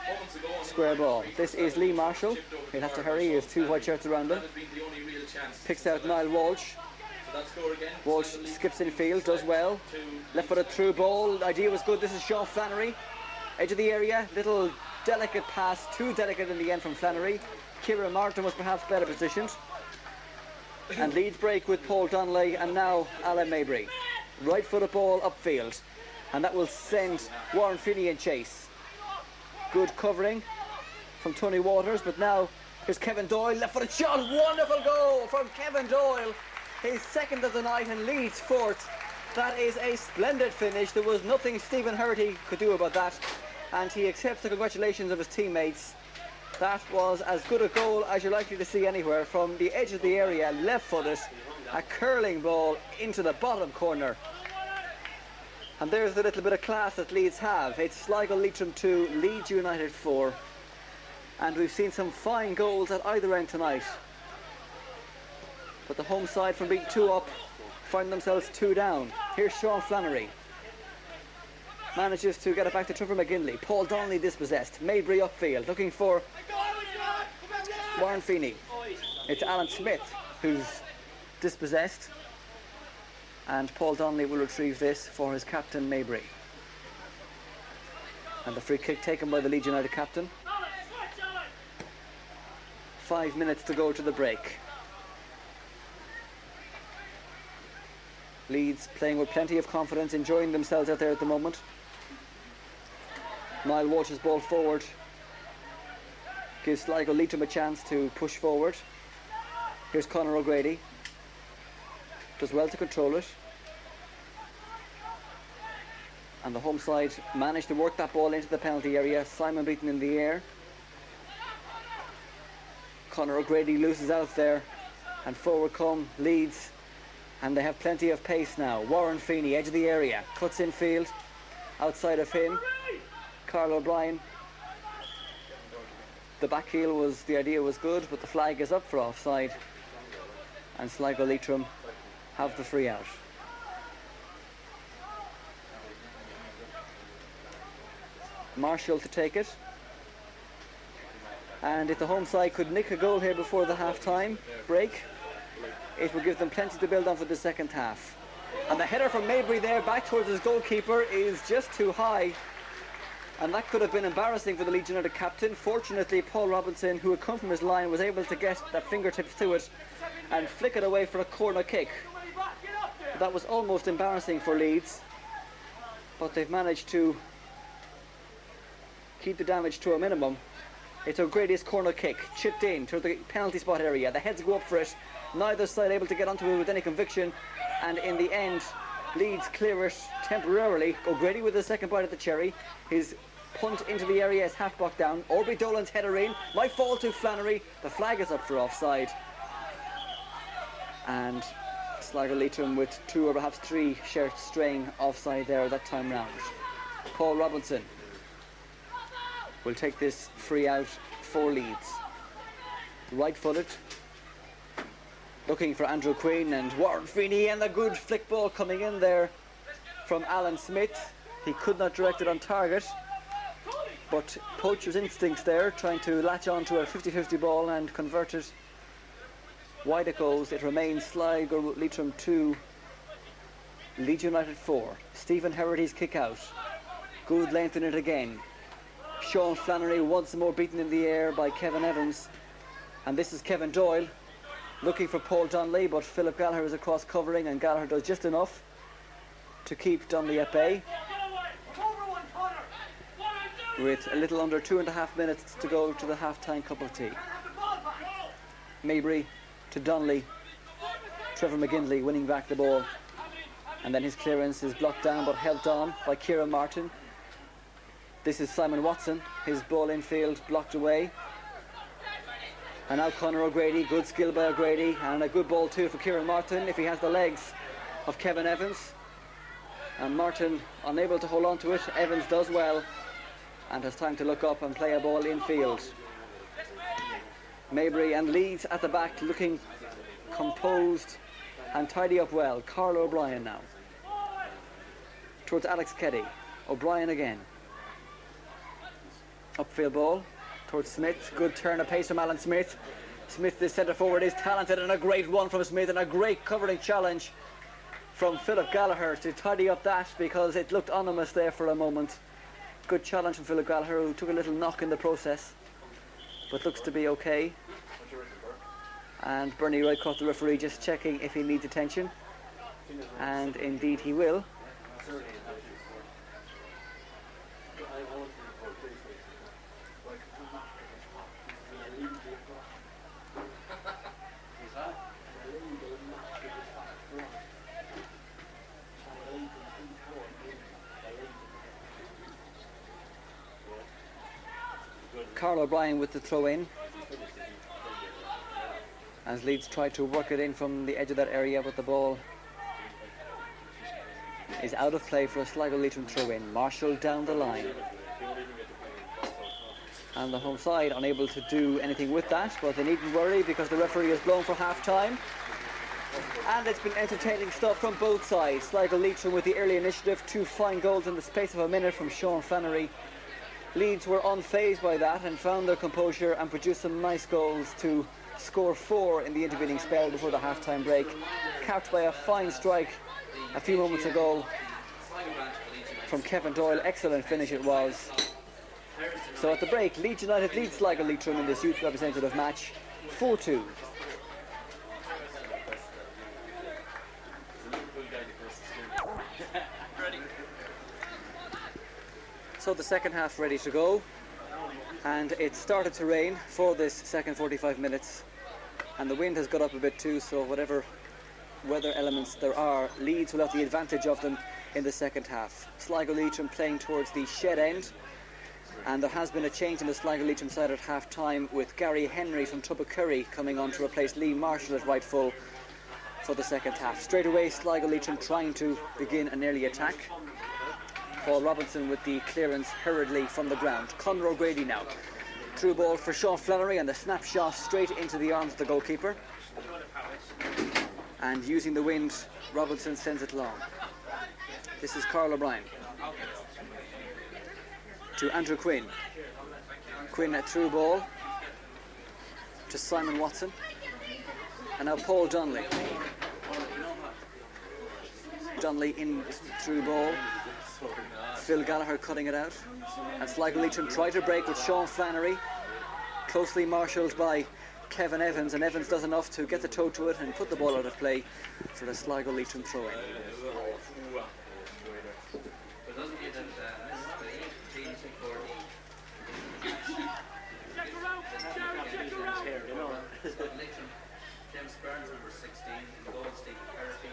Moments ago, Square ball. This is Lee Marshall. He'll have to hurry. He has 2 white shirts around him. that had been the only real chance. Picks out Niall Walsh. So that score again. Walsh Sligo Leitrim skips in field, does well. Left footed through ball. The idea was good. This is Sean Flannery. Edge of the area. Little delicate pass. Too delicate in the end from Flannery. Kieran Martin was perhaps better positioned. And Leeds break with Paul Donnelly and now Alan Mabry. Right footed ball upfield. And that will send Warren Feeney in chase. Good covering from Tony Waters, but now here's Kevin Doyle, left footed shot, wonderful goal from Kevin Doyle, his second of the night and Leeds fourth. That is a splendid finish. There was nothing Stephen Herty could do about that, and he accepts the congratulations of his teammates. That was as good a goal as you're likely to see anywhere, from the edge of the area, left footed, a curling ball into the bottom corner. And there's the little bit of class that Leeds have. It's Sligo Leitrim 2, Leeds United 4. And we've seen some fine goals at either end tonight. But the home side, from being 2 up, find themselves 2 down. Here's Sean Flannery. Manages to get it back to Trevor McGinley. Paul Donnelly dispossessed. Mabry upfield, looking for Warren Feeney. It's Alan Smith who's dispossessed. And Paul Donnelly will retrieve this for his captain, Mabry. And the free kick taken by the Leeds United captain. 5 minutes to go to the break. Leeds playing with plenty of confidence, enjoying themselves out there at the moment. Niall Walsh's ball forward gives Sligo Leitrim a chance to push forward. Here's Conor O'Grady. Does well to control it. And the home side managed to work that ball into the penalty area. Simon Beaton in the air. Conor O'Grady loses out there, and forward come Leeds, and they have plenty of pace now. Warren Feeney, edge of the area, cuts in field. Outside of him, Carl O'Brien. The back heel was, the idea was good, but the flag is up for offside, and Sligo Leitrim have the free out. Marshall to take it. And if the home side could nick a goal here before the half-time break, it would give them plenty to build on for the second half. And the header from Mabry there back towards his goalkeeper is just too high, and that could have been embarrassing for the Leeds United captain. Fortunately, Paul Robinson, who had come from his line, was able to get that fingertips to it and flick it away for a corner kick. That was almost embarrassing for Leeds, but they've managed to keep the damage to a minimum. It's O'Grady's corner kick, chipped in to the penalty spot area. The heads go up for it. Neither side able to get onto it with any conviction, and in the end, Leeds clear it temporarily. O'Grady with the second bite at the cherry. His punt into the area is half blocked down. Orby Dolan's header in, might fall to Flannery. The flag is up for offside, and Sligo Leitrim with 2 or perhaps 3 shirts straying offside there that time round. Paul Robinson will take this free out for Leeds. Right-footed, looking for Andrew Quinn and Warren Feeney, and a good flick ball coming in there from Alan Smith. He could not direct it on target, but poacher's instincts there, trying to latch on to a 50-50 ball and convert it. Wide it goes. It remains Sligo Leitrim 2, Leeds United 4. Stephen Herrity's kick out. Good length in it again. Sean Flannery once more beaten in the air by Kevin Evans, and this is Kevin Doyle looking for Paul Donnelly, but Philip Gallagher is across covering, and Gallagher does just enough to keep Donnelly at bay. With a little under 2.5 minutes to go to the half-time cup of tea. Mabry to Donnelly. Trevor McGinley winning back the ball, and then his clearance is blocked down but helped on by Kieran Martin. This is Simon Watson, his ball infield blocked away. And now Conor O'Grady, good skill by O'Grady, and a good ball too for Kieran Martin if he has the legs of Kevin Evans. And Martin unable to hold on to it. Evans does well and has time to look up and play a ball infield. Mabry and Leeds at the back looking composed and tidy up well. Carl O'Brien now towards Alex Keddy. O'Brien again. Upfield ball towards Smith. Good turn of pace from Alan Smith. Smith, the centre forward, is talented, and a great run from Smith, and a great covering challenge from Philip Gallagher to tidy up that, because it looked ominous there for a moment. Good challenge from Philip Gallagher, who took a little knock in the process, but looks to be okay. And Bernie Roycott, the referee, just checking if he needs attention, and indeed he will. Carl O'Brien with the throw in, as Leeds tried to work it in from the edge of that area, but the ball is out of play for a Sligo Leitrim throw in. Marshall down the line, and the home side unable to do anything with that, but they needn't worry because the referee has blown for half time. And it's been entertaining stuff from both sides. Sligo Leitrim with the early initiative, 2 fine goals in the space of a minute from Sean Flannery. Leeds were unfazed by that and found their composure and produced some nice goals to score 4 in the intervening spell before the half-time break, capped by a fine strike a few moments ago from Kevin Doyle. Excellent finish it was. So at the break, Leeds United leads Sligo Leitrim in this youth representative match 4-2. So the second half ready to go, and it started to rain for this second 45 minutes, and the wind has got up a bit too, so whatever weather elements there are, Leeds will have the advantage of them in the second half. Sligo Leitrim playing towards the shed end, and there has been a change in the Sligo Leitrim side at half time, with Gary Henry from Tubbercurry coming on to replace Lee Marshall at right full for the second half. Straight away Sligo Leitrim trying to begin an early attack. Paul Robinson with the clearance hurriedly from the ground. Conor O'Grady now. Through ball for Sean Flannery, and the snapshot straight into the arms of the goalkeeper. And using the wind, Robinson sends it long. This is Carl O'Brien. To Andrew Quinn. Quinn at through ball to Simon Watson. And now Paul Donnelly. Donnelly in through ball. Phil Gallagher cutting it out, and Sligo Leitrim try to break with Sean Flannery, closely marshalled by Kevin Evans, and Evans does enough to get the toe to it and put the ball out of play for the Sligo Leitrim throw-in. James Burns, number 16, Gold Steve Kerricky,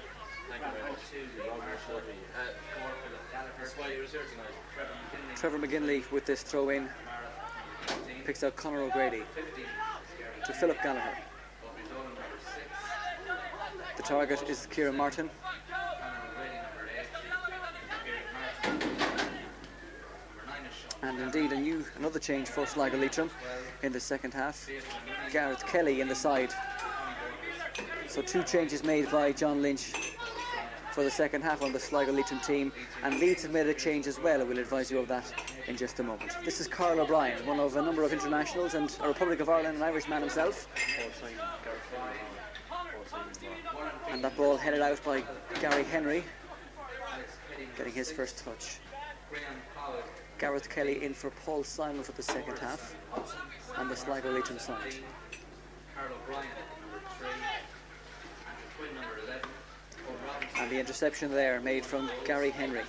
Trevor McGinley with this throw in picks out Conor O'Grady to Philip Gallagher. The target is Kieran Martin. And indeed another change for Sligo Leitrim in the second half. Gareth Kelly in the side. So 2 changes made by John Lynch for the second half on the Sligo Leitrim team, and Leeds have made a change as well. I will advise you of that in just a moment. This is Carl O'Brien, one of a number of internationals and a Republic of Ireland and Irishman himself. And that ball headed out by Gary Henry, getting his first touch. Gareth Kelly in for Paul Simon for the second half on the Sligo Leitrim side. And the interception there made from Gary Henry.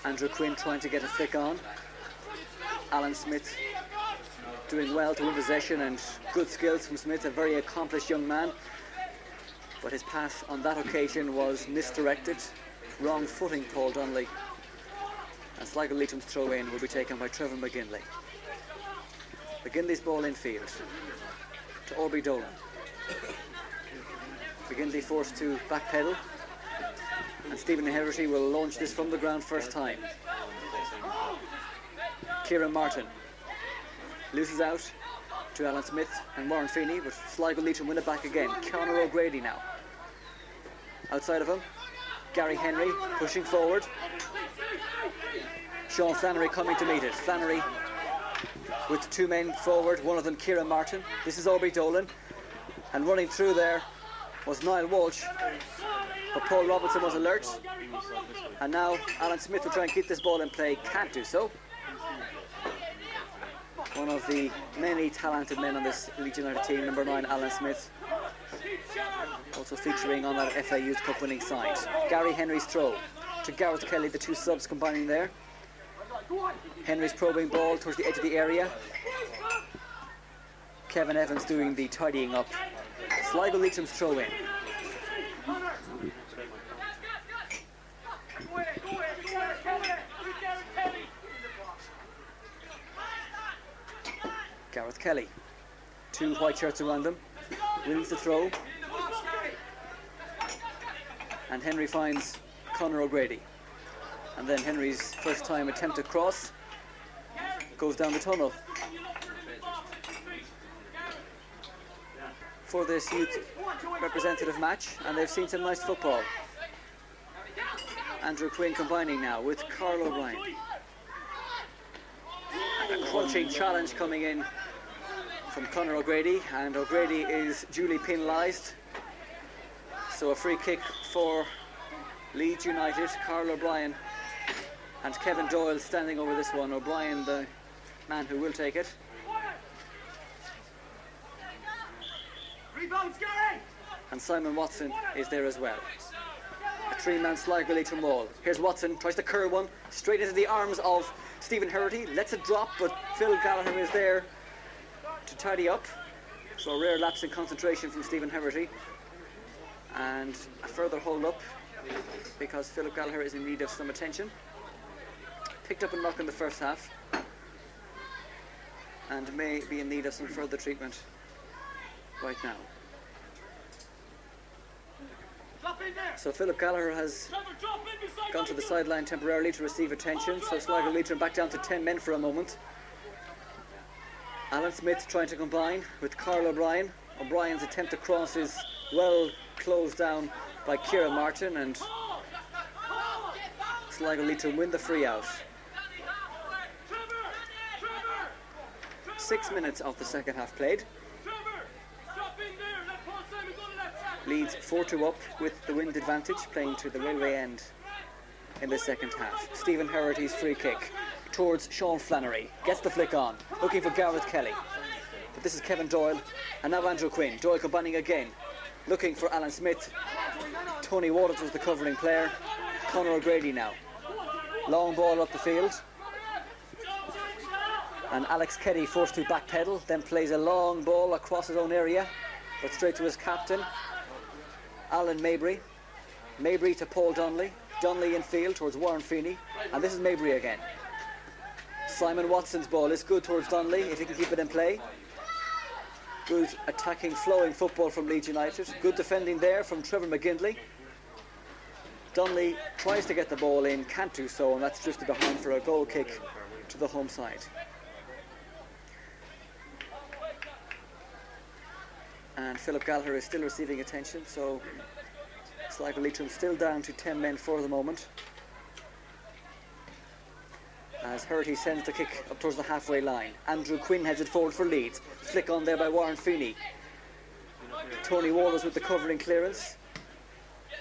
Andrew Quinn trying to get a flick on. Alan Smith doing well to win possession, and good skills from Smith, a very accomplished young man. But his pass on that occasion was misdirected. Wrong footing Paul Donnelly. And Sligo Leitrim's throw in will be taken by Trevor McGinley. McGinley's ball in field to Orby Dolan. McGinley forced to backpedal, and Stephen Hegarty will launch this from the ground first time. Kieran Martin loses out to Alan Smith and Warren Feeney, but Sligo Leitrim win it back again. Conor O'Grady now. Outside of him, Gary Henry pushing forward. Sean Flannery coming to meet it. Flannery with two men forward, one of them Kieran Martin. This is Aubrey Dolan. And running through there was Niall Walsh. But Paul Robinson was alert. And now Alan Smith will try and keep this ball in play. Can't do so. One of the many talented men on this Leeds United team, number 9, Alan Smith. Also featuring on that FA Youth Cup winning side. Gary Henry's throw to Gareth Kelly, the two subs combining there. Henry's probing ball towards the edge of the area. Kevin Evans doing the tidying up. Sligo Leitrim's throw in. Gareth Kelly. Two white shirts around him. Wins the throw. And Henry finds Conor O'Grady. And then Henry's first time attempted cross goes down the tunnel. For this youth representative match, and they've seen some nice football. Andrew Quinn combining now with Carl O'Brien. And a crunching challenge coming in from Conor O'Grady, and O'Grady is duly penalised. So a free kick for Leeds United. Carl O'Brien and Kevin Doyle standing over this one. O'Brien, the man who will take it. And Simon Watson is there as well. A three-man Sligo Leitrim wall. Here's Watson, tries to curl one straight into the arms of Stephen Herity, lets it drop, but Phil Gallagher is there to tidy up. So a rare lapse in concentration from Stephen Herity. And a further hold up because Philip Gallagher is in need of some attention. Picked up a knock in the first half and may be in need of some further treatment right now. So Philip Gallagher has gone to the sideline temporarily to receive attention. So Sligo Leitrim back down to 10 men for a moment. Alan Smith trying to combine with Carl O'Brien. O'Brien's attempt to cross is well closed down by Kieran Martin, and Sligo Leitrim win the free out. 6 minutes of the second half played. Leeds 4-2 up with the wind advantage, playing to the railway end in the second half. Stephen Herity's free kick towards Sean Flannery. Gets the flick on, looking for Gareth Kelly. But this is Kevin Doyle, and now Andrew Quinn. Doyle combining again, looking for Alan Smith. Tony Waters was the covering player. Conor O'Grady now. Long ball up the field. And Alex Keddy forced to backpedal, then plays a long ball across his own area, but straight to his captain, Alan Mabry. Mabry to Paul Donnelly. Donnelly in field towards Warren Feeney. And this is Mabry again. Simon Watson's ball is good towards Donnelly, if he can keep it in play. Good attacking, flowing football from Leeds United. Good defending there from Trevor McGindley. Donnelly tries to get the ball in, can't do so, and that's drifted behind for a goal kick to the home side. And Philip Gallagher is still receiving attention, so Sligo Leitrim still down to 10 men for the moment. As Herity sends the kick up towards the halfway line. Andrew Quinn heads it forward for Leeds. Flick on there by Warren Feeney. Tony Waters with the covering clearance.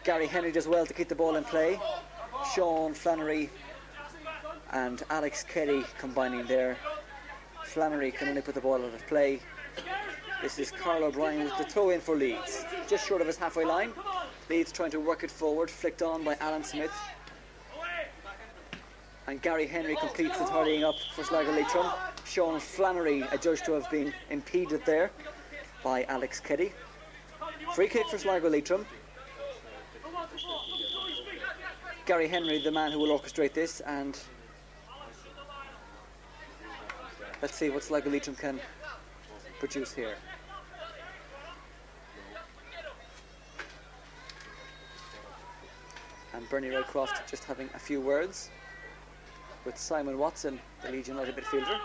Gary Henry does well to keep the ball in play. Sean Flannery and Alex Kelly combining there. Flannery can only put the ball out of play. This is Carl O'Brien with the throw in for Leeds. Just short of his halfway line. Leeds trying to work it forward, flicked on by Alan Smith. And Gary Henry completes the tidying up for Sligo Leitrim. Sean Flannery adjudged to have been impeded there by Alex Keddy. Free kick for Sligo Leitrim. Gary Henry, the man who will orchestrate this, and let's see what Sligo Leitrim can produce here. And Bernie Redcroft just having a few words with Simon Watson, the Leeds United midfielder.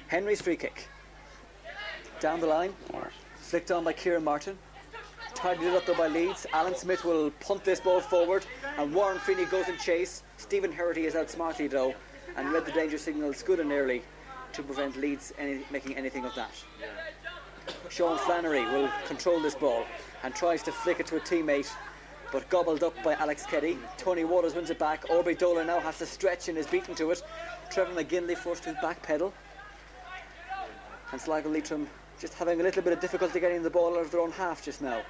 Henry's free kick. Down the line, flicked on by Kieran Martin. Tidied up though by Leeds. Alan Smith will punt this ball forward, and Warren Feeney goes in chase. Stephen Herity is out smartly though, and read the danger signals good and early to prevent Leeds making anything of that. Sean Flannery will control this ball and tries to flick it to a teammate, but gobbled up by Alex Keddy. Tony Waters wins it back. Aubrey Dolan now has to stretch and is beaten to it. Trevor McGinley forced to back pedal. And Sligo Leitrim just having a little bit of difficulty getting the ball out of their own half just now.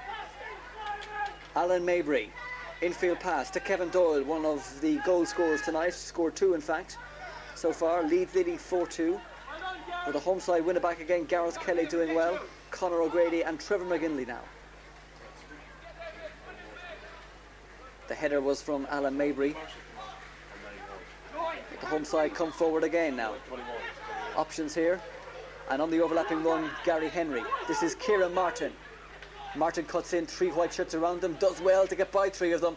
Alan Mabry, infield pass to Kevin Doyle, one of the goal scorers tonight, scored 2 in fact so far. Leeds leading 4-2. With the home side win it back again, Gareth Kelly doing well, Conor O'Grady and Trevor McGinley now. The header was from Alan Mabry. The home side come forward again now. Options here. And on the overlapping run, Gary Henry. This is Kieran Martin. Martin cuts in, 3 white shirts around them, does well to get by 3 of them.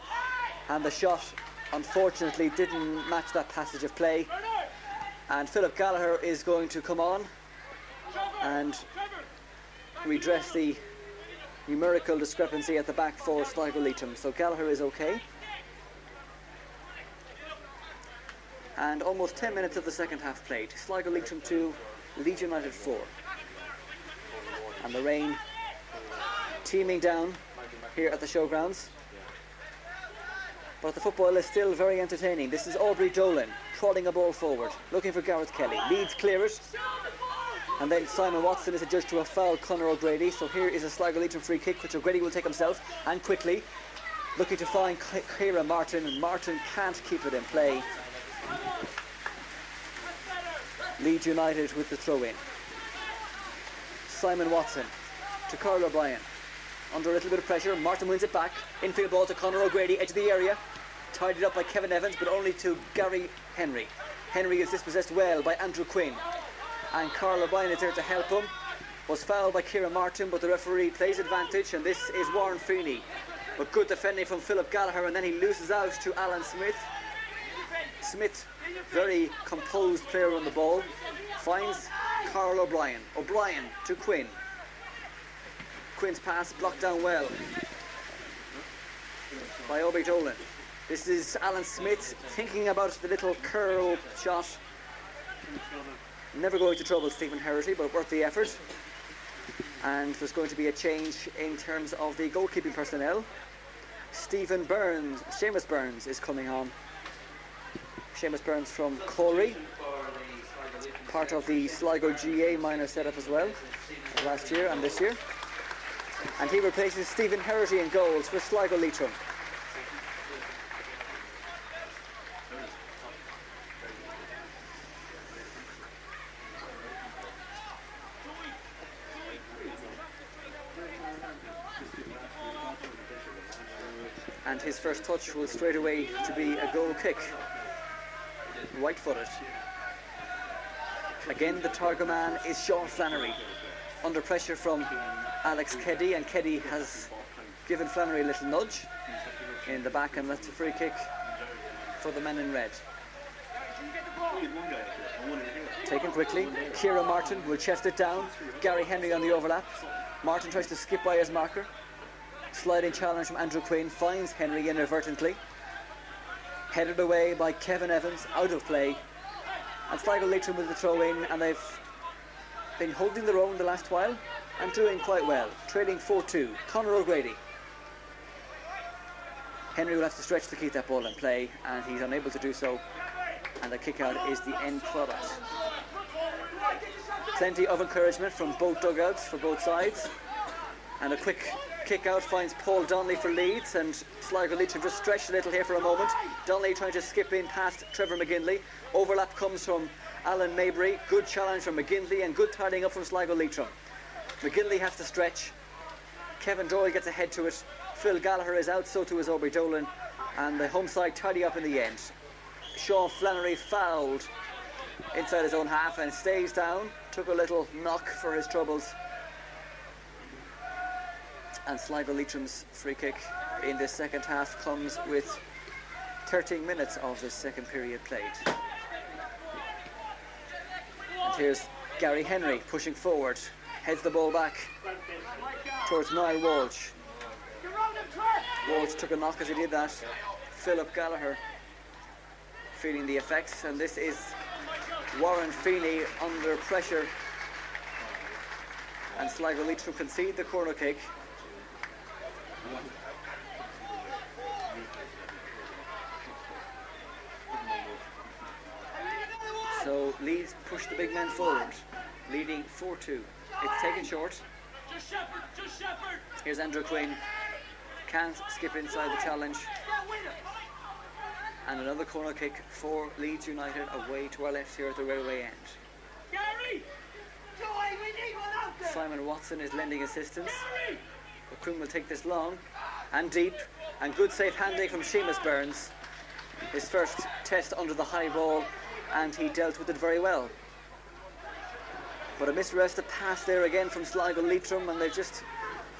And the shot, unfortunately, didn't match that passage of play. And Philip Gallagher is going to come on and redress the numerical discrepancy at the back for Sligo Leitrim. So Gallagher is okay. And almost 10 minutes of the second half played. Sligo Leitrim 2, Leeds United 4. And the rain teeming down here at the Showgrounds. But the football is still very entertaining. This is Aubrey Dolan prodding a ball forward, looking for Gareth Kelly. Leeds clear it. And then Simon Watson is adjudged to a foul, Conor O'Grady. So here is a Sligo Leitrim free kick, which O'Grady will take himself and quickly. Looking to find Kieran Martin, and Martin can't keep it in play. Leeds United with the throw-in. Simon Watson to Carl O'Brien. Under a little bit of pressure, Martin wins it back. Infield ball to Conor O'Grady, edge of the area. Tidied up by Kevin Evans, but only to Gary Henry. Henry is dispossessed well by Andrew Quinn. And Carl O'Brien is there to help him. Was fouled by Kieran Martin, but the referee plays advantage, and this is Warren Feeney. But good defending from Philip Gallagher, and then he loses out to Alan Smith. Smith, very composed player on the ball, finds Carl O'Brien. O'Brien to Quinn. Quinn's pass blocked down well by Aubrey Dolan. This is Alan Smith thinking about the little curl shot. Never going to trouble Stephen Herity, but worth the effort. And there's going to be a change in terms of the goalkeeping personnel. Seamus Burns is coming on. Seamus Burns from Corey, part of the Sligo GA minor setup as well, last year and this year. And he replaces Stephen Herity in goals for Sligo Leitrim. And his first touch will straight away to be a goal kick. Right-footed. Again, the target man is Sean Flannery. Under pressure from Alex Keddy, and Keddy has given Flannery a little nudge in the back, and that's a free kick for the men in red. Taken quickly. Kieran Martin will chest it down. Gary Henry on the overlap. Martin tries to skip by his marker. Sliding challenge from Andrew Quinn, finds Henry inadvertently. Headed away by Kevin Evans, out of play. And Sligo Leitrim with the throw in, and they've been holding their own the last while and doing quite well. Trading 4-2. Conor O'Grady. Henry will have to stretch to keep that ball in play, and he's unable to do so. And the kick out is the end product. Plenty of encouragement from both dugouts for both sides. And a quick kick out finds Paul Donnelly for Leeds, and Sligo Leitrim just stretched a little here for a moment. Donnelly trying to skip in past Trevor McGinley. Overlap comes from Alan Mabry. Good challenge from McGinley and good tidying up from Sligo Leitrim. McGinley has to stretch. Kevin Doyle gets ahead to it. Phil Gallagher is out, so too is Aubrey Dolan, and the home side tidy up in the end. Sean Flannery fouled inside his own half and stays down. Took a little knock for his troubles. And Sligo Leitrim's free kick in this second half comes with 13 minutes of this second period played. And here's Gary Henry pushing forward, heads the ball back towards Niall Walsh. Walsh took a knock as he did that. Philip Gallagher feeling the effects, and this is Warren Feeney under pressure. And Sligo Leitrim concede the corner kick. So Leeds push the big men forward, leading 4-2. It's taken short. Here's Andrew Quinn. Can't skip inside the challenge. And another corner kick for Leeds United away to our left here at the railway end. Simon Watson is lending assistance. But Quinn will take this long and deep, and good safe handling from Seamus Burns. His first test under the high ball, and he dealt with it very well. But a misarrested pass there again from Sligo Leitrim, and they've just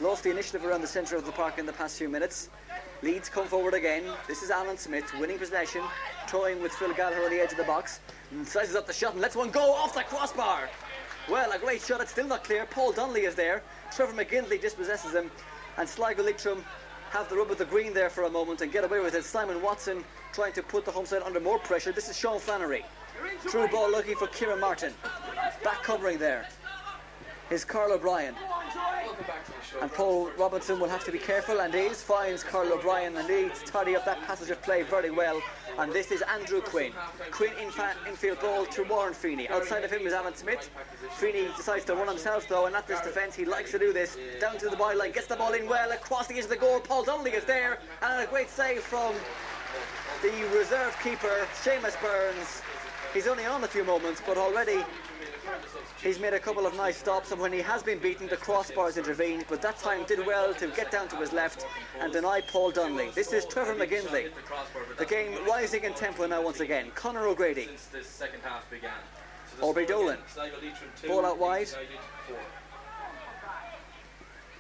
lost the initiative around the centre of the park in the past few minutes. Leeds come forward again. This is Alan Smith winning possession, toying with Phil Gallagher on the edge of the box, and sizes up the shot and lets one go off the crossbar. Well, a great shot. It's still not clear. Paul Donnelly is there. Trevor McGinley dispossesses him, and Sligo Leitrim have the rub of the green there for a moment and get away with it. Simon Watson trying to put the home side under more pressure. This is Sean Flannery. Through ball looking for Kieran Martin. Back covering there is Carl O'Brien. And Paul Robinson will have to be careful, and is, finds Carl O'Brien, and Leeds tidy up that passage of play very well. And this is Andrew Quinn. Quinn infield ball to Warren Feeney. Outside of him is Alan Smith. Feeney decides to run himself though, and at this defence he likes to do this. Down to the byline, gets the ball in well, across the edge of the goal. Paul Donnelly is there, and a great save from the reserve keeper, Seamus Burns. He's only on a few moments, but already he's made a couple of nice stops, and when he has been beaten, the crossbars intervened, but that time did well to get down to his left and deny Paul Donnelly. This is Trevor McGinley. The game rising in tempo now once again. Conor O'Grady. Since this second half began. Aubrey Dolan. Ball out wide.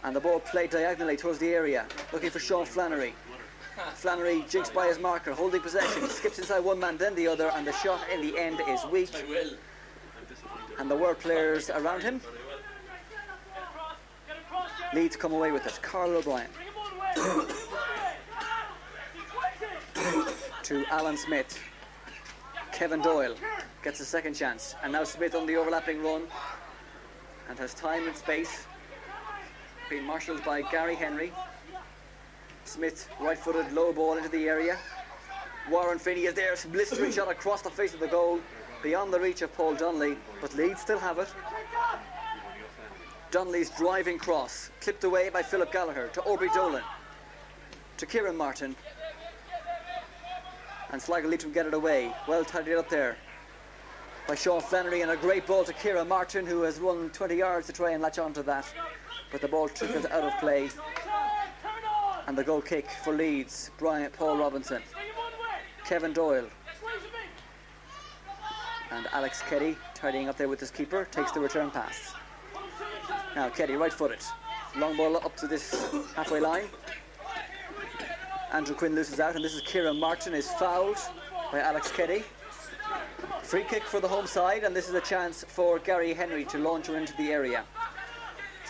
And the ball played diagonally towards the area, looking for Sean Flannery. Flannery jigs by his marker, holding possession, skips inside one man, then the other, and the shot in the end is weak. And there were players around him. Leeds come away with it. Carl O'Brien to Alan Smith. Kevin Doyle gets a second chance, and now Smith on the overlapping run and has time and space, being marshalled by Gary Henry. Smith, right-footed, low ball into the area. Warren Feeney is there, blistering shot across the face of the goal, beyond the reach of Paul Donnelly, but Leeds still have it. Donnelly's driving cross, clipped away by Philip Gallagher to Aubrey Dolan, to Kieran Martin, and Sligo Leitrim get it away. Well tidied up there by Sean Flannery, and a great ball to Kieran Martin, who has run 20 yards to try and latch onto that, but the ball trickles out of play. And the goal kick for Leeds, Paul Robinson, Kevin Doyle, and Alex Keddy tidying up there with his keeper, takes the return pass. Now Keddy, right-footed, long ball up to this halfway line. Andrew Quinn loses out, and this is Kieran Martin, is fouled by Alex Keddy. Free kick for the home side, and this is a chance for Gary Henry to launch her into the area.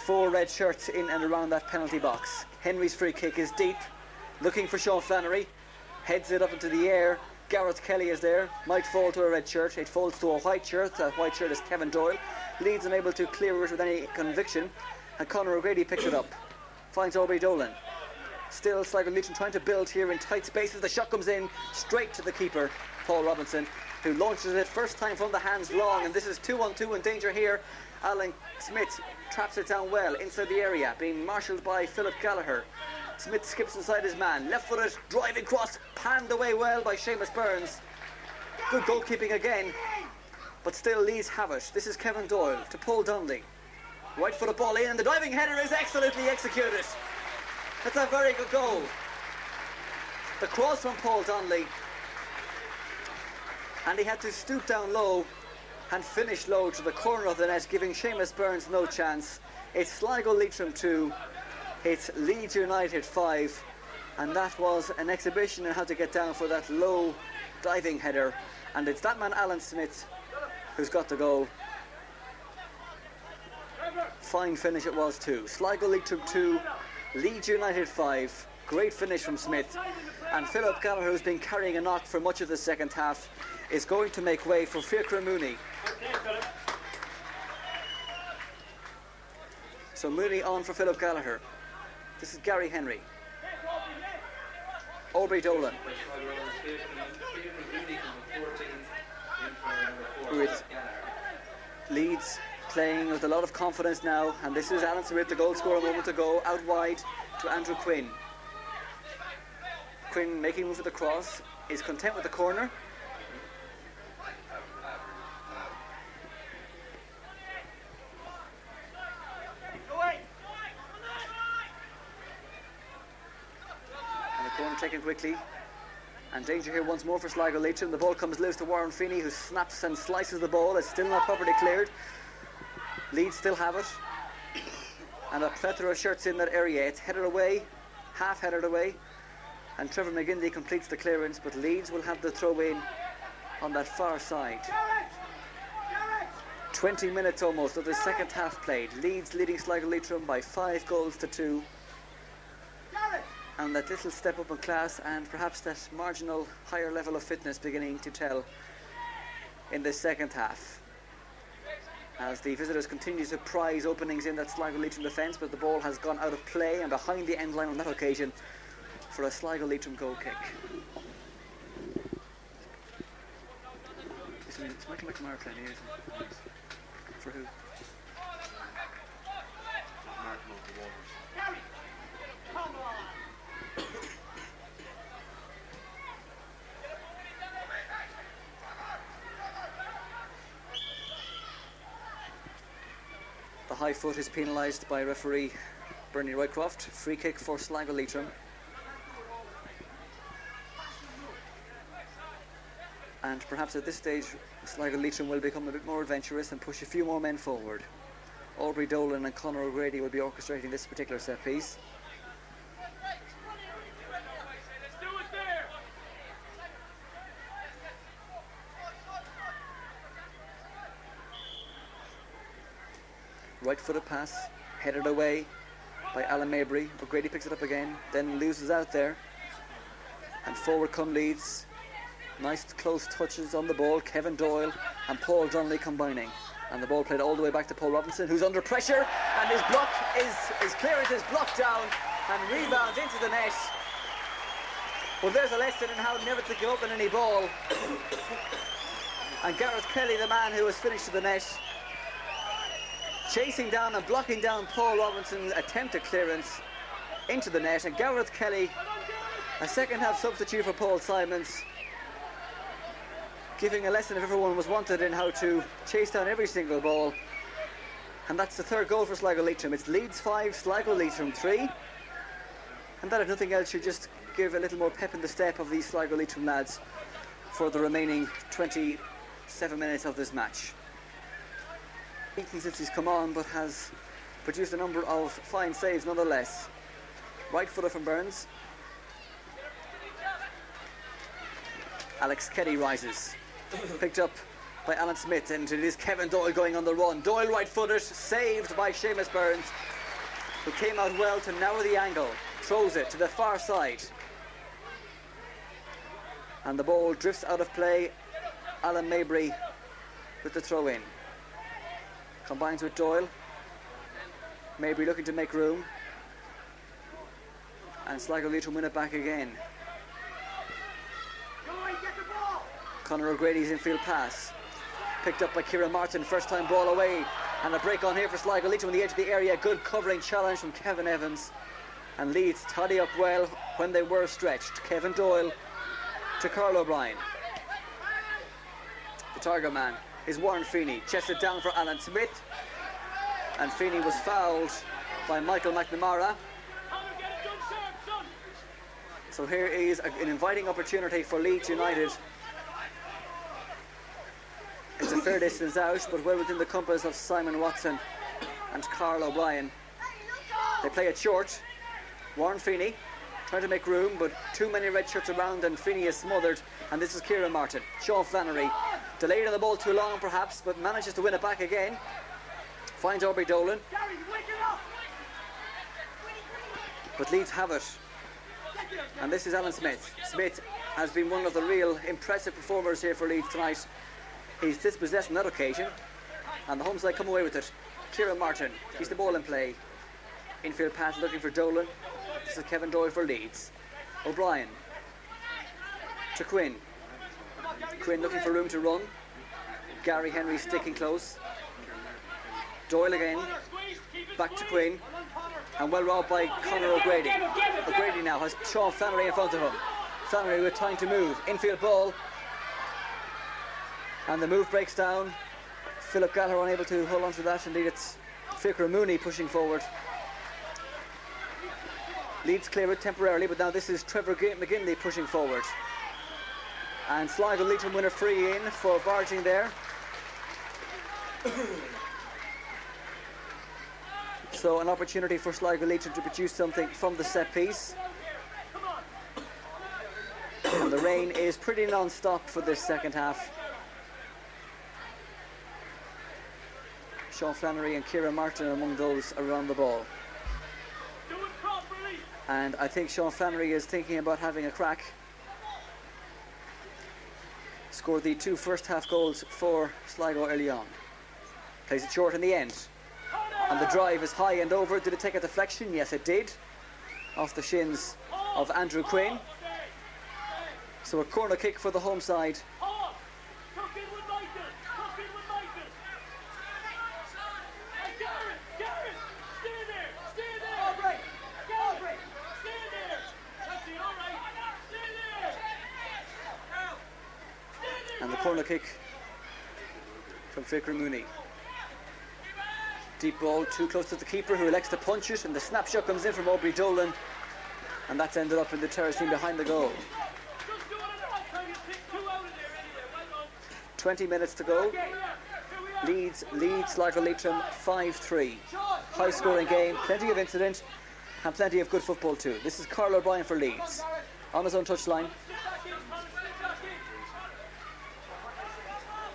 4 red shirts in and around that penalty box. Henry's free kick is deep, looking for Sean Flannery, heads it up into the air. Gareth Kelly is there, might fall to a red shirt, it falls to a white shirt. The white shirt is Kevin Doyle. Leeds unable to clear it with any conviction, and Conor O'Grady picks it up, finds Aubrey Dolan. Still Sligo Leitrim trying to build here in tight spaces. The shot comes in straight to the keeper, Paul Robinson, who launches it first time from the hands long, and this is 2-on-2 in danger here. Alan Smith traps it down well inside the area, being marshalled by Philip Gallagher. Smith skips inside his man, left-footed, driving cross, panned away well by Seamus Burns. Good goalkeeping again, but still Leeds have it. This is Kevin Doyle to Paul Donnelly. Right-footed ball in, and the diving header is excellently executed. That's a very good goal. The cross from Paul Donnelly, and he had to stoop down low and finish low to the corner of the net, giving Seamus Burns no chance. It's Sligo Leitrim 2, it's Leeds United 5, and that was an exhibition in how to get down for that low diving header, and it's that man Alan Smith who's got the goal. Fine finish it was too. Sligo Leitrim 2, Leeds United 5. Great finish from Smith. And Philip Gallagher, who's been carrying a knock for much of the second half, is going to make way for Fiacre Mooney. So Mooney on for Philip Gallagher. This is Gary Henry. Aubrey Dolan. With Leeds playing with a lot of confidence now, and this is Alan Smith, the goal scorer, a moment ago, out wide to Andrew Quinn. Quinn making move for the cross, is content with the corner. And the corner taken quickly. And danger here once more for Sligo Leitrim. The ball comes loose to Warren Feeney, who snaps and slices the ball. It's still not properly cleared. Leeds still have it. And a plethora of shirts in that area. It's headed away, half headed away. And Trevor McGinley completes the clearance, but Leeds will have the throw in on that far side. 20 minutes almost of the second half played. Leeds leading Sligo Leitrim by 5 goals to 2. And that little step up in class and perhaps that marginal higher level of fitness beginning to tell in the second half, as the visitors continue to prize openings in that Sligo Leitrim defence, but the ball has gone out of play and behind the end line on that occasion for a Sligo Leitrim goal kick. It's Michael McNamara playing here, isn't it? For who? The high foot is penalised by referee Bernie Roycroft. Free kick for Sligo Leitrim. And perhaps at this stage Sligo Leitrim will become a bit more adventurous and push a few more men forward. Aubrey Dolan and Conor O'Grady will be orchestrating this particular set piece. Right footed pass, headed away by Alan Mabry. O'Grady picks it up again, then loses out there. And forward come Leeds. Nice close touches on the ball. Kevin Doyle and Paul Donnelly combining. And the ball played all the way back to Paul Robinson, who's under pressure. And his clearance is blocked down and rebounds into the net. Well, there's a lesson in how never to give up on any ball. And Gareth Kelly, the man who was finished to the net, chasing down and blocking down Paul Robinson's attempted clearance into the net. And Gareth Kelly, a second half substitute for Paul Simons, giving a lesson if everyone was wanted in how to chase down every single ball. And that's the third goal for Sligo Leitrim. It's Leeds 5, Sligo Leitrim 3. And that, if nothing else, should just give a little more pep in the step of these Sligo Leitrim lads for the remaining 27 minutes of this match. Beaten since he's come on, but has produced a number of fine saves nonetheless. Right footer from Burns. Alex Keddy rises. Picked up by Alan Smith, and it is Kevin Doyle going on the run. Doyle right footed, saved by Seamus Burns, who came out well to narrow the angle. Throws it to the far side. And the ball drifts out of play. Alan Mabry with the throw in. Combines with Doyle. Mabry looking to make room. And Sligo Leitrim win it back again. Conor O'Grady's infield pass. Picked up by Kieran Martin. First time ball away. And a break on here for Sligo Leitrim on the edge of the area. Good covering challenge from Kevin Evans. And Leeds tidy up well when they were stretched. Kevin Doyle to Carl O'Brien. The target man is Warren Feeney. Chests it down for Alan Smith. And Feeney was fouled by Michael McNamara. So here is an inviting opportunity for Leeds United. It's a fair distance out, but well within the compass of Simon Watson and Carl O'Brien. They play it short. Warren Feeney trying to make room, but too many red shirts around, and Feeney is smothered. And this is Kieran Martin. Sean Flannery delayed on the ball too long perhaps, but manages to win it back again. Finds Aubrey Dolan. But Leeds have it. And this is Alan Smith. Smith has been one of the real impressive performers here for Leeds tonight. He's dispossessed on that occasion, and the home side come away with it. Kieran Martin, he's the ball in play. Infield pass looking for Dolan. This is Kevin Doyle for Leeds. O'Brien to Quinn. Quinn looking for room to run. Gary Henry sticking close. Doyle again. Back to Quinn. And well robbed by Conor O'Grady. O'Grady now has Sean Flannery in front of him. Flannery with time to move. Infield ball. And the move breaks down. Philip Gallagher unable to hold on to that. Indeed, it's Fikra Mooney pushing forward. Leeds clear it temporarily, but now this is Trevor McGinley pushing forward. And Sligo Leitrim win a free in for barging there. So an opportunity for Sligo Leitrim to produce something from the set piece. And the rain is pretty non-stop for this second half. Sean Flannery and Kieran Martin are among those around the ball. And I think Sean Flannery is thinking about having a crack. Scored the 2 first half goals for Sligo early on. Plays it short in the end. And the drive is high and over. Did it take a deflection? Yes, it did. Off the shins of Andrew Quinn. So a corner kick for the home side. And the corner kick from Fikra Mooney. Deep ball too close to the keeper, who elects to punch it, and the snapshot comes in from Aubrey Dolan, and that's ended up in the terracing behind the goal. 20 minutes to go. Leeds Sligo Leitrim 5-3. High scoring game, plenty of incident and plenty of good football too. This is Carl O'Brien for Leeds on his own touchline.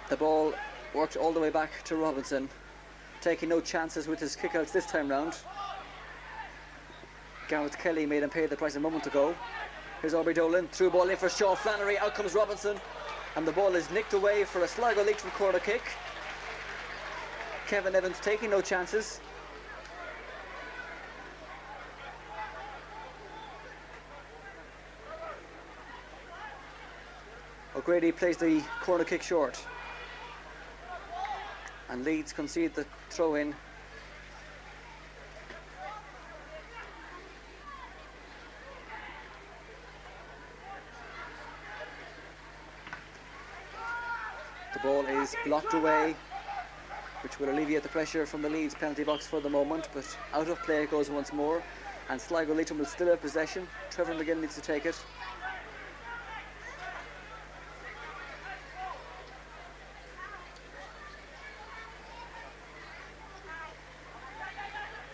The ball worked all the way back to Robinson, taking no chances with his kickouts this time round. Gareth Kelly made him pay the price a moment ago. Here's Aubrey Dolan, through ball in for Sean Flannery, out comes Robinson, and the ball is nicked away for a Sligo Leitrim corner kick. Kevin Evans taking no chances. O'Grady plays the corner kick short. And Leeds concede the throw in. The ball is blocked away, which will alleviate the pressure from the Leeds penalty box for the moment, but out of play it goes once more, and Sligo Leitrim will still have possession. Trevor McGinn needs to take it.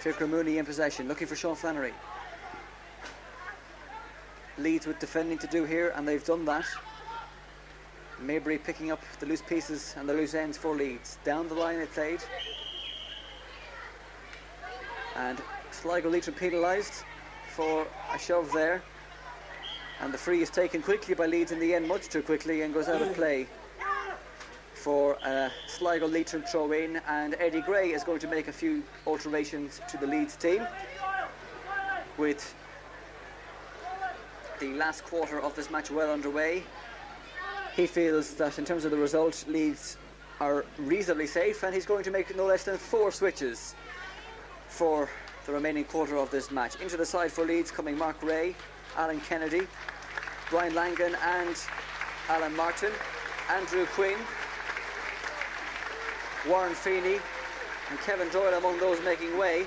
Fikra Mooney in possession, looking for Sean Flannery. Leeds with defending to do here, and they've done that. Maybury picking up the loose pieces and the loose ends for Leeds. Down the line it played. And Sligo Leitrim penalised for a shove there. And the free is taken quickly by Leeds in the end, much too quickly, and goes out of play for a Sligo Leitrim throw in, and Eddie Gray is going to make a few alterations to the Leeds team with the last quarter of this match well underway. He feels that in terms of the result, Leeds are reasonably safe, and he's going to make no less than 4 switches for the remaining quarter of this match. Into the side for Leeds coming Mark Ray, Alan Kennedy, Brian Langan and Alan Martin, Andrew Quinn, Warren Feeney and Kevin Doyle among those making way.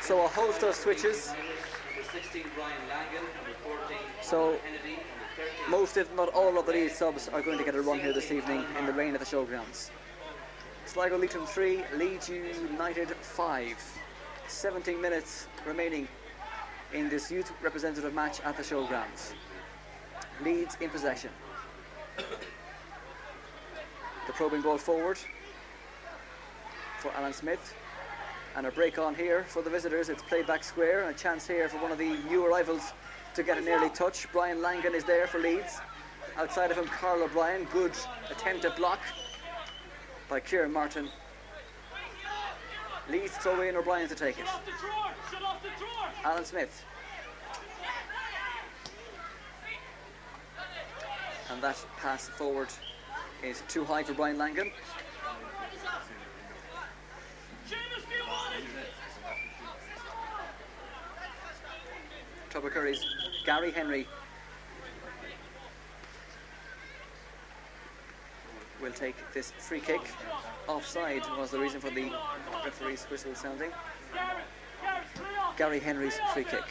So a host of switches. So most, if not all, of the Leeds subs are going to get a run here this evening in the rain at the Showgrounds. Sligo Leitrim 3, Leeds United 5. 17 minutes remaining in this youth representative match at the Showgrounds. Leeds in possession. The probing ball forward for Alan Smith, And a break on here for the visitors. It's played back square, and a chance here for one of the new arrivals to get an early touch. Brian Langan is there for Leeds. Outside of him, Carl O'Brien. Good attempt at block by Kieran Martin. Leeds throw in, O'Brien to take it. Alan Smith. And that pass forward is too high for Brian Langan. Tubber-Curry's Gary Henry will take this free kick. Offside was the reason for the referee's whistle sounding. Gary Henry's free kick.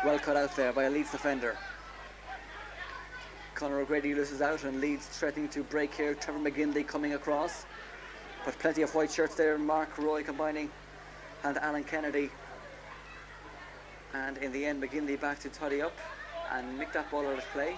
Well cut out there by a Leeds defender. Conor O'Grady loses out, and Leeds threatening to break here. Trevor McGinley coming across, but plenty of white shirts there. Mark Roy combining, and Alan Kennedy. And in the end, McGinley back to tidy up and nick that ball out of play.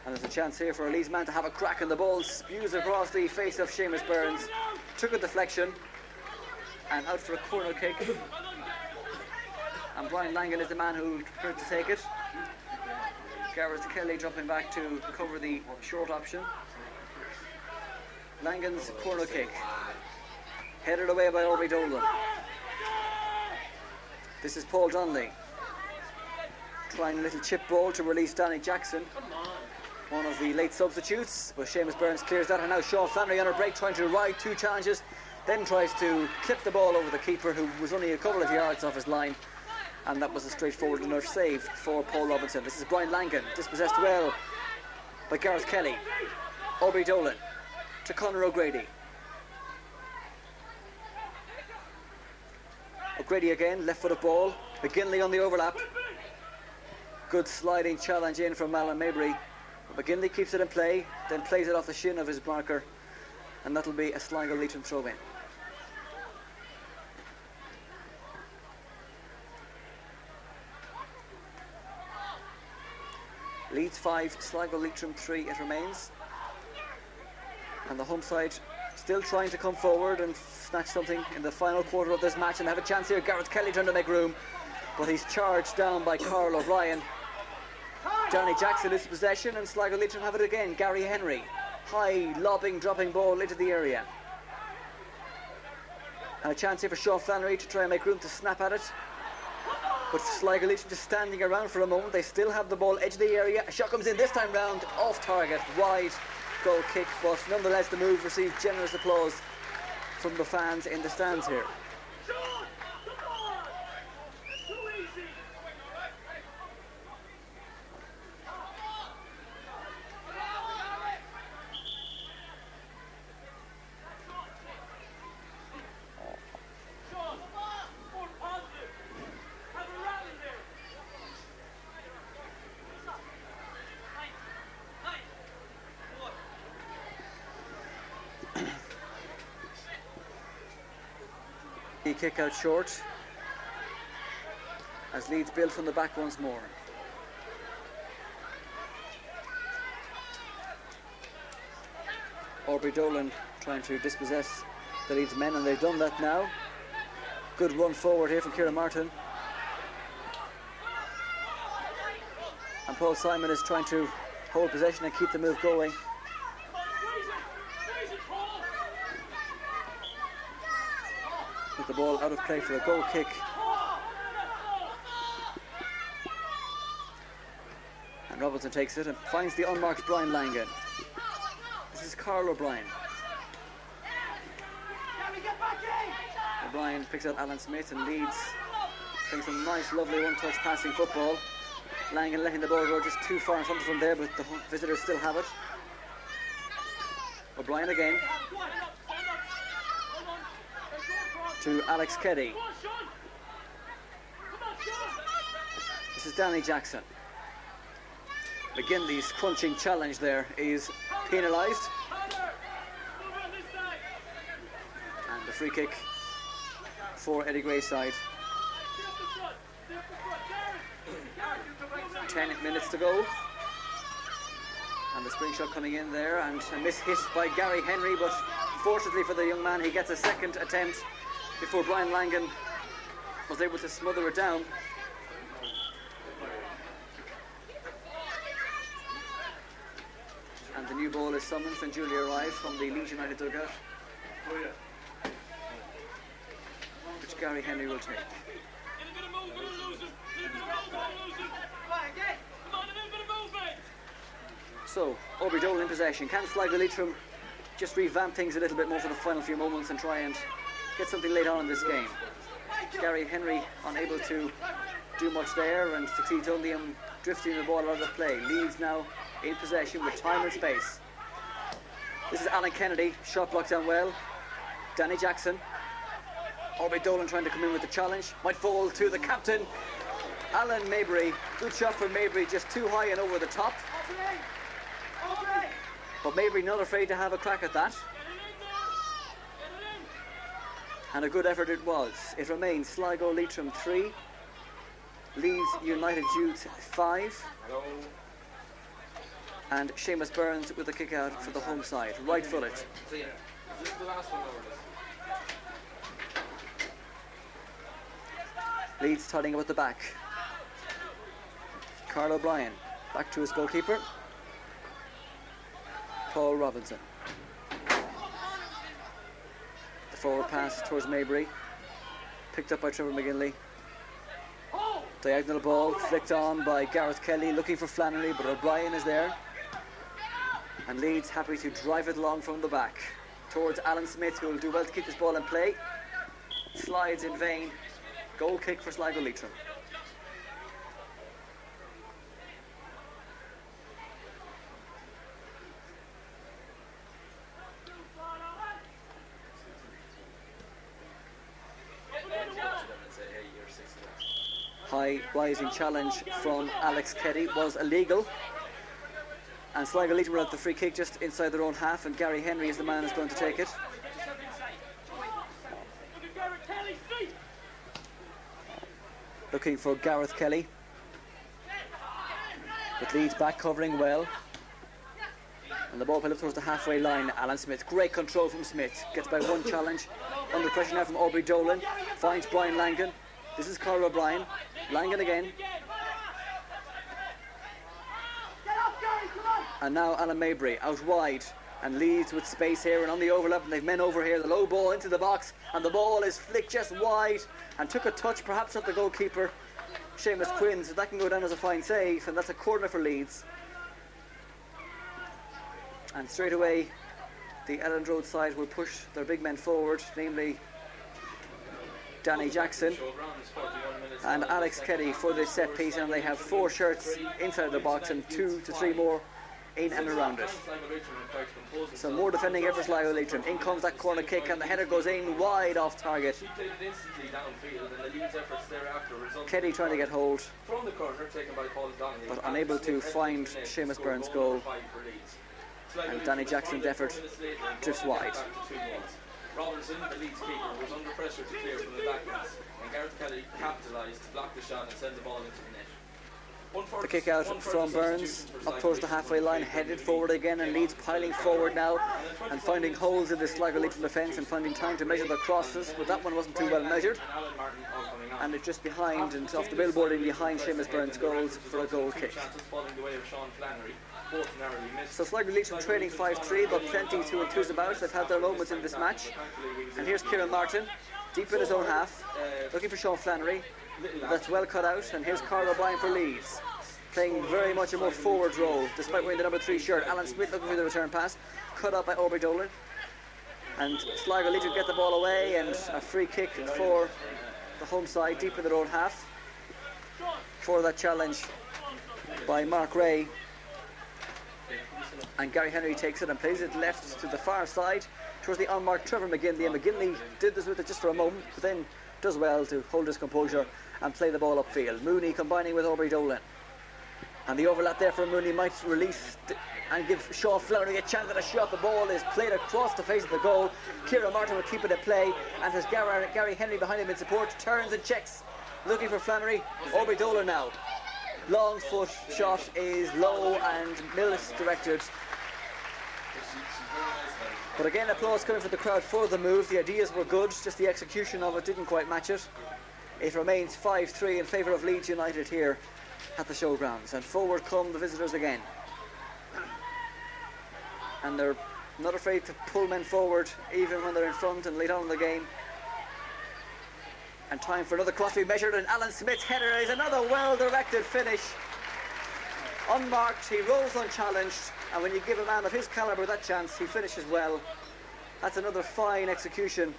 And there's a chance here for a Leeds man to have a crack, and the ball spews across the face of Seamus Burns. Took a deflection and out for a corner kick. And Brian Langan is the man who prepared to take it. Gareth Kelly dropping back to cover the short option. Langan's corner kick. Headed away by Orby Dolan. This is Paul Donnelly. Trying a little chip ball to release Danny Jackson, one of the late substitutes, but Seamus Burns clears that, and now Sean Flannery on a break, trying to ride two challenges, then tries to clip the ball over the keeper, who was only a couple of yards off his line, and that was a straightforward enough save for Paul Robinson. This is Brian Langan, dispossessed well by Gareth Kelly. Orby Dolan to Conor O'Grady. O'Grady again, left-footed ball. McGinley on the overlap. Good sliding challenge in from Alan Mabry. McGinley keeps it in play, then plays it off the shin of his marker, and that'll be a Sligo Leitrim throw-in. Leeds 5, Sligo Leitrim 3 it remains. And the home side still trying to come forward and snatch something in the final quarter of this match, and have a chance here. Gareth Kelly trying to make room, but he's charged down by Carl O'Brien. Johnny Jackson loses possession, and Sligo Leitrim have it again. Gary Henry, high lobbing, dropping ball into the area. And a chance here for Sean Flannery to try and make room to snap at it. But Sligo Leitrim just standing around for a moment. They still have the ball, edge of the area. A shot comes in this time round, off target, wide goal kick, but nonetheless the move received generous applause from the fans in the stands here. Kick out short as Leeds build from the back once more. Orby Dolan trying to dispossess the Leeds men, and they've done that now. Good run forward here from Kieran Martin. And Paul Simon is trying to hold possession and keep the move going. With the ball out of play for a goal kick. And Robinson takes it and finds the unmarked Brian Langan. This is Carl O'Brien. O'Brien picks out Alan Smith, and Leeds playing some nice, lovely one-touch passing football. Langan letting the ball go just too far in front of him there, but the visitors still have it. O'Brien again. To Alex Keddy. This is Danny Jackson. McGinley's crunching challenge there is penalised. And the free kick for Eddie Gray's side. 10 minutes to go. And the spring shot coming in there, and a miss hit by Gary Henry, but fortunately for the young man, he gets a second attempt before Brian Langan was able to smother it down. And the new ball is summoned when Julie arrives from the Leeds United dugout, which Gary Henry will take. So, Aubrey Dolan in possession. Can Sligo Leitrim just revamp things a little bit more for the final few moments and try and get something late on in this game? Gary Henry unable to do much there and succeeds only in drifting the ball out of play. Leeds now in possession with time and space. This is Alan Kennedy, shot blocked down well. Danny Jackson. Aubrey Dolan trying to come in with the challenge. Might fall to the captain, Alan Mabry. Good shot from Mabry, just too high and over the top. But Mabry not afraid to have a crack at that. And a good effort it was. It remains Sligo Leitrim 3, Leeds United Youth 5. And Seamus Burns with a kick out for the home side. Right footed. Leeds tidying up at the back. Carl O'Brien back to his goalkeeper, Paul Robinson. The forward pass towards Mabry, picked up by Trevor McGinley. Diagonal ball flicked on by Gareth Kelly, looking for Flannery, but O'Brien is there. And Leeds happy to drive it along from the back towards Alan Smith, who will do well to keep this ball in play. Slides in vain. Goal kick for Sligo Leitrim. High rising challenge from Alex Keddy was illegal, and Sligo Leitrim will have the free kick just inside their own half, and Gary Henry is the man who's going to take it. Looking for Gareth Kelly, with Leeds back covering well, and the ball played up towards the halfway line. Alan Smith, great control from Smith, gets by one challenge, under pressure now from Aubrey Dolan, finds Brian Langan. This is Carl O'Brien. Langan again. And now Alan Mabry out wide, and Leeds with space here and on the overlap, and they've men over here. The low ball into the box, and the ball is flicked just wide and took a touch perhaps at the goalkeeper, Seamus Quinn, so that can go down as a fine save, and that's a corner for Leeds. And straight away the Elland Road side will push their big men forward, namely Danny Jackson and Alex Keddy for this set piece, and they have 4 shirts inside the box and 2 to 3 more in and around it. So more defending effort for Sligo Leitrim. In comes that corner kick, and the header goes in wide off target. Keddy trying to get hold, but unable to find Seamus Burns' goal, and Danny Jackson's effort drifts wide. Robinson, the Leeds keeper, was under pressure to clear from the backlands, and Gareth Kelly capitalised to block the shot and send the ball into the net. The kick out from Burns up towards the halfway line, headed forward again, and Leeds piling forward now and finding holes in the Sligo Leitrim defence and finding time to measure their crosses, but that one wasn't too well measured, and it's just behind and off the billboard in behind Seamus Burns' goals for a goal kick. So Sligo Leitrim trailing 5-3, but plenty to enthuse about. They've had their moments in this match, and here's Kieran Martin deep in his own half, looking for Sean Flannery. That's well cut out, and here's Carl O'Brien for Leeds, playing very much a more forward role despite wearing the number 3 shirt. Alan Smith looking for the return pass, cut up by Aubrey Dolan, and Sligo Leitrim get the ball away, and a free kick for the home side deep in their own half for that challenge by Mark Ray. And Gary Henry takes it and plays it left to the far side towards the unmarked Trevor McGinley, and McGinley did this with it just for a moment, but then does well to hold his composure and play the ball upfield. Mooney combining with Aubrey Dolan, and the overlap there for Mooney might release and give Sean Flannery a chance at a shot. The ball is played across the face of the goal. Kieran Martin will keep it at play, and there's Gary Henry behind him in support, turns and checks, looking for Flannery. Aubrey Dolan now. Long foot shot is low and misdirected. But again, applause coming from the crowd for the move. The ideas were good, just the execution of it didn't quite match it. It remains 5-3 in favour of Leeds United here at the Showgrounds. And forward come the visitors again. And they're not afraid to pull men forward even when they're in front and late on in the game. And time for another cross to be measured, and Alan Smith's header is another well-directed finish. Unmarked, he rolls unchallenged, and when you give a man of his calibre that chance, he finishes well. That's another fine execution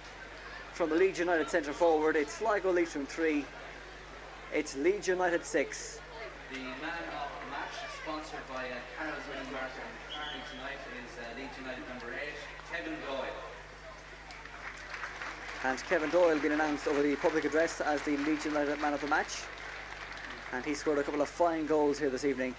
from the Leeds United centre forward. It's Sligo Leitrim 3, it's Leeds United 6. The man of the match, sponsored by Carol's Winning Market and Carney tonight, is Leeds United number 8, Kevin Doyle. And Kevin Doyle been announced over the public address as the Leeds United man of the match. And he scored a couple of fine goals here this evening.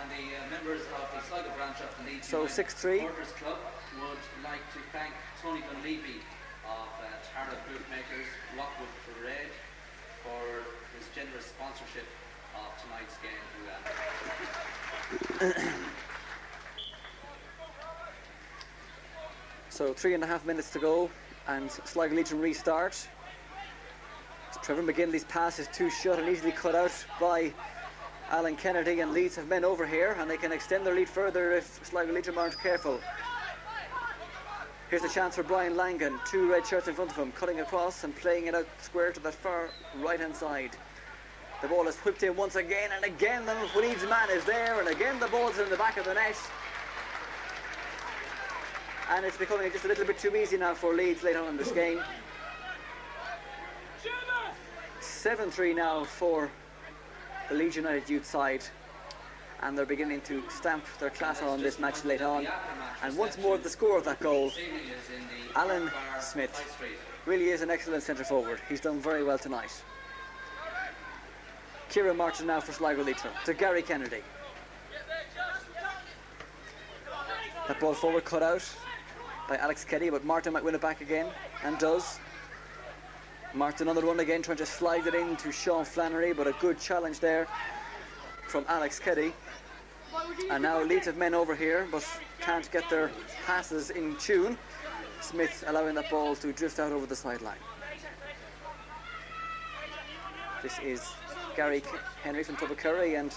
And the members of the Sligo branch of the Leeds So United 6-3. Supporters Club would like to thank Tony Dunleavy of Tara Group Makers, Rockwood Parade, for his generous sponsorship of tonight's game. So 3.5 minutes to go, and Sligo Leitrim restart. Trevor McGinley's pass is too short and easily cut out by Alan Kennedy, and Leeds have men over here, and they can extend their lead further if Sligo Leitrim aren't careful. Here's a chance for Brian Langan, 2 red shirts in front of him, cutting across and playing it out square to the far right-hand side. The ball is whipped in once again, and again the Leeds man is there, and again the ball's in the back of the net. And it's becoming just a little bit too easy now for Leeds late on in this game. 7-3 now for the Leeds United youth side, and they're beginning to stamp their class on this match late on. And once more the score of that goal, Alan Smith really is an excellent centre forward. He's done very well tonight. Kieran Martin now for Sligo Leitrim to Gary Kennedy. That ball forward cut out by Alex Keddy, but Martin might win it back again, and does. Martin on the run again, trying to slide it in to Sean Flannery, but a good challenge there from Alex Keddy. And now Leeds have men over here, but can't get their passes in tune. Smith allowing that ball to drift out over the sideline. This is Gary Henry from Tubbercurry, and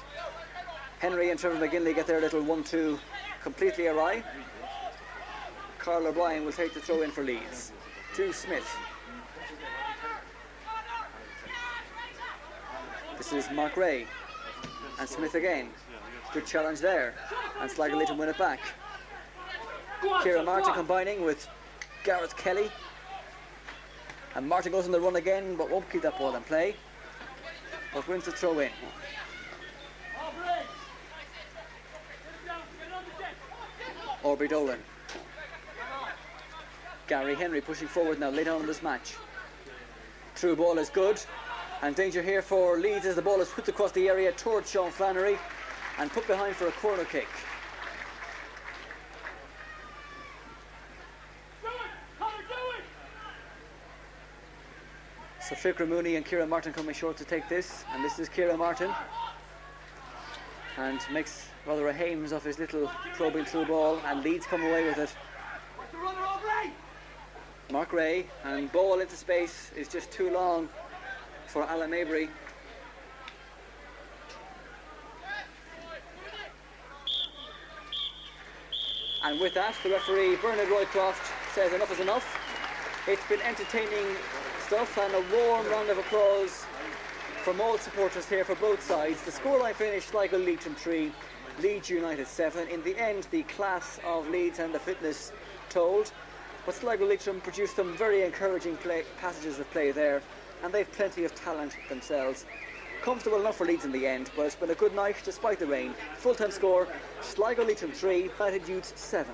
Henry and Trevor McGinley get their little 1-2 completely awry. Carl O'Brien will take the throw in for Leeds to Smith. This is Mark Ray and Smith again. Good challenge there, and Sligo Leitrim win it back. Kieran Martin combining with Gareth Kelly, and Martin goes on the run again but won't keep that ball in play, but wins the throw in. Aubrey Dolan. Gary Henry pushing forward now late on in this match. Through ball is good, and danger here for Leeds as the ball is whipped across the area towards Sean Flannery and put behind for a corner kick. So Fikra Mooney and Kieran Martin coming short to take this, and this is Kieran Martin, and makes rather a hames of his little probing through ball, and Leeds come away with it. Mark Ray, and ball into space is just too long for Alan Mabry. And with that, the referee Bernard Roycroft says enough is enough. It's been entertaining stuff, and a warm round of applause from all supporters here for both sides. The scoreline finished Sligo Leitrim 3, Leeds United 7. In the end, the class of Leeds and the fitness told. But Sligo Leitrim produced some very encouraging passages of play there, and they've plenty of talent themselves. Comfortable enough for Leeds in the end, but it's been a good night despite the rain. Full-time score, Sligo Leitrim 3, United Youths 7.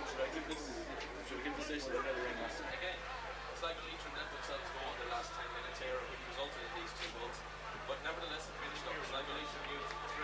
Should I give this station another ring? Sligo Leitrim let themselves go in the last 10 minutes here, which resulted in these 2 goals. But nevertheless, it finished up Sligo Leitrim Youth 3,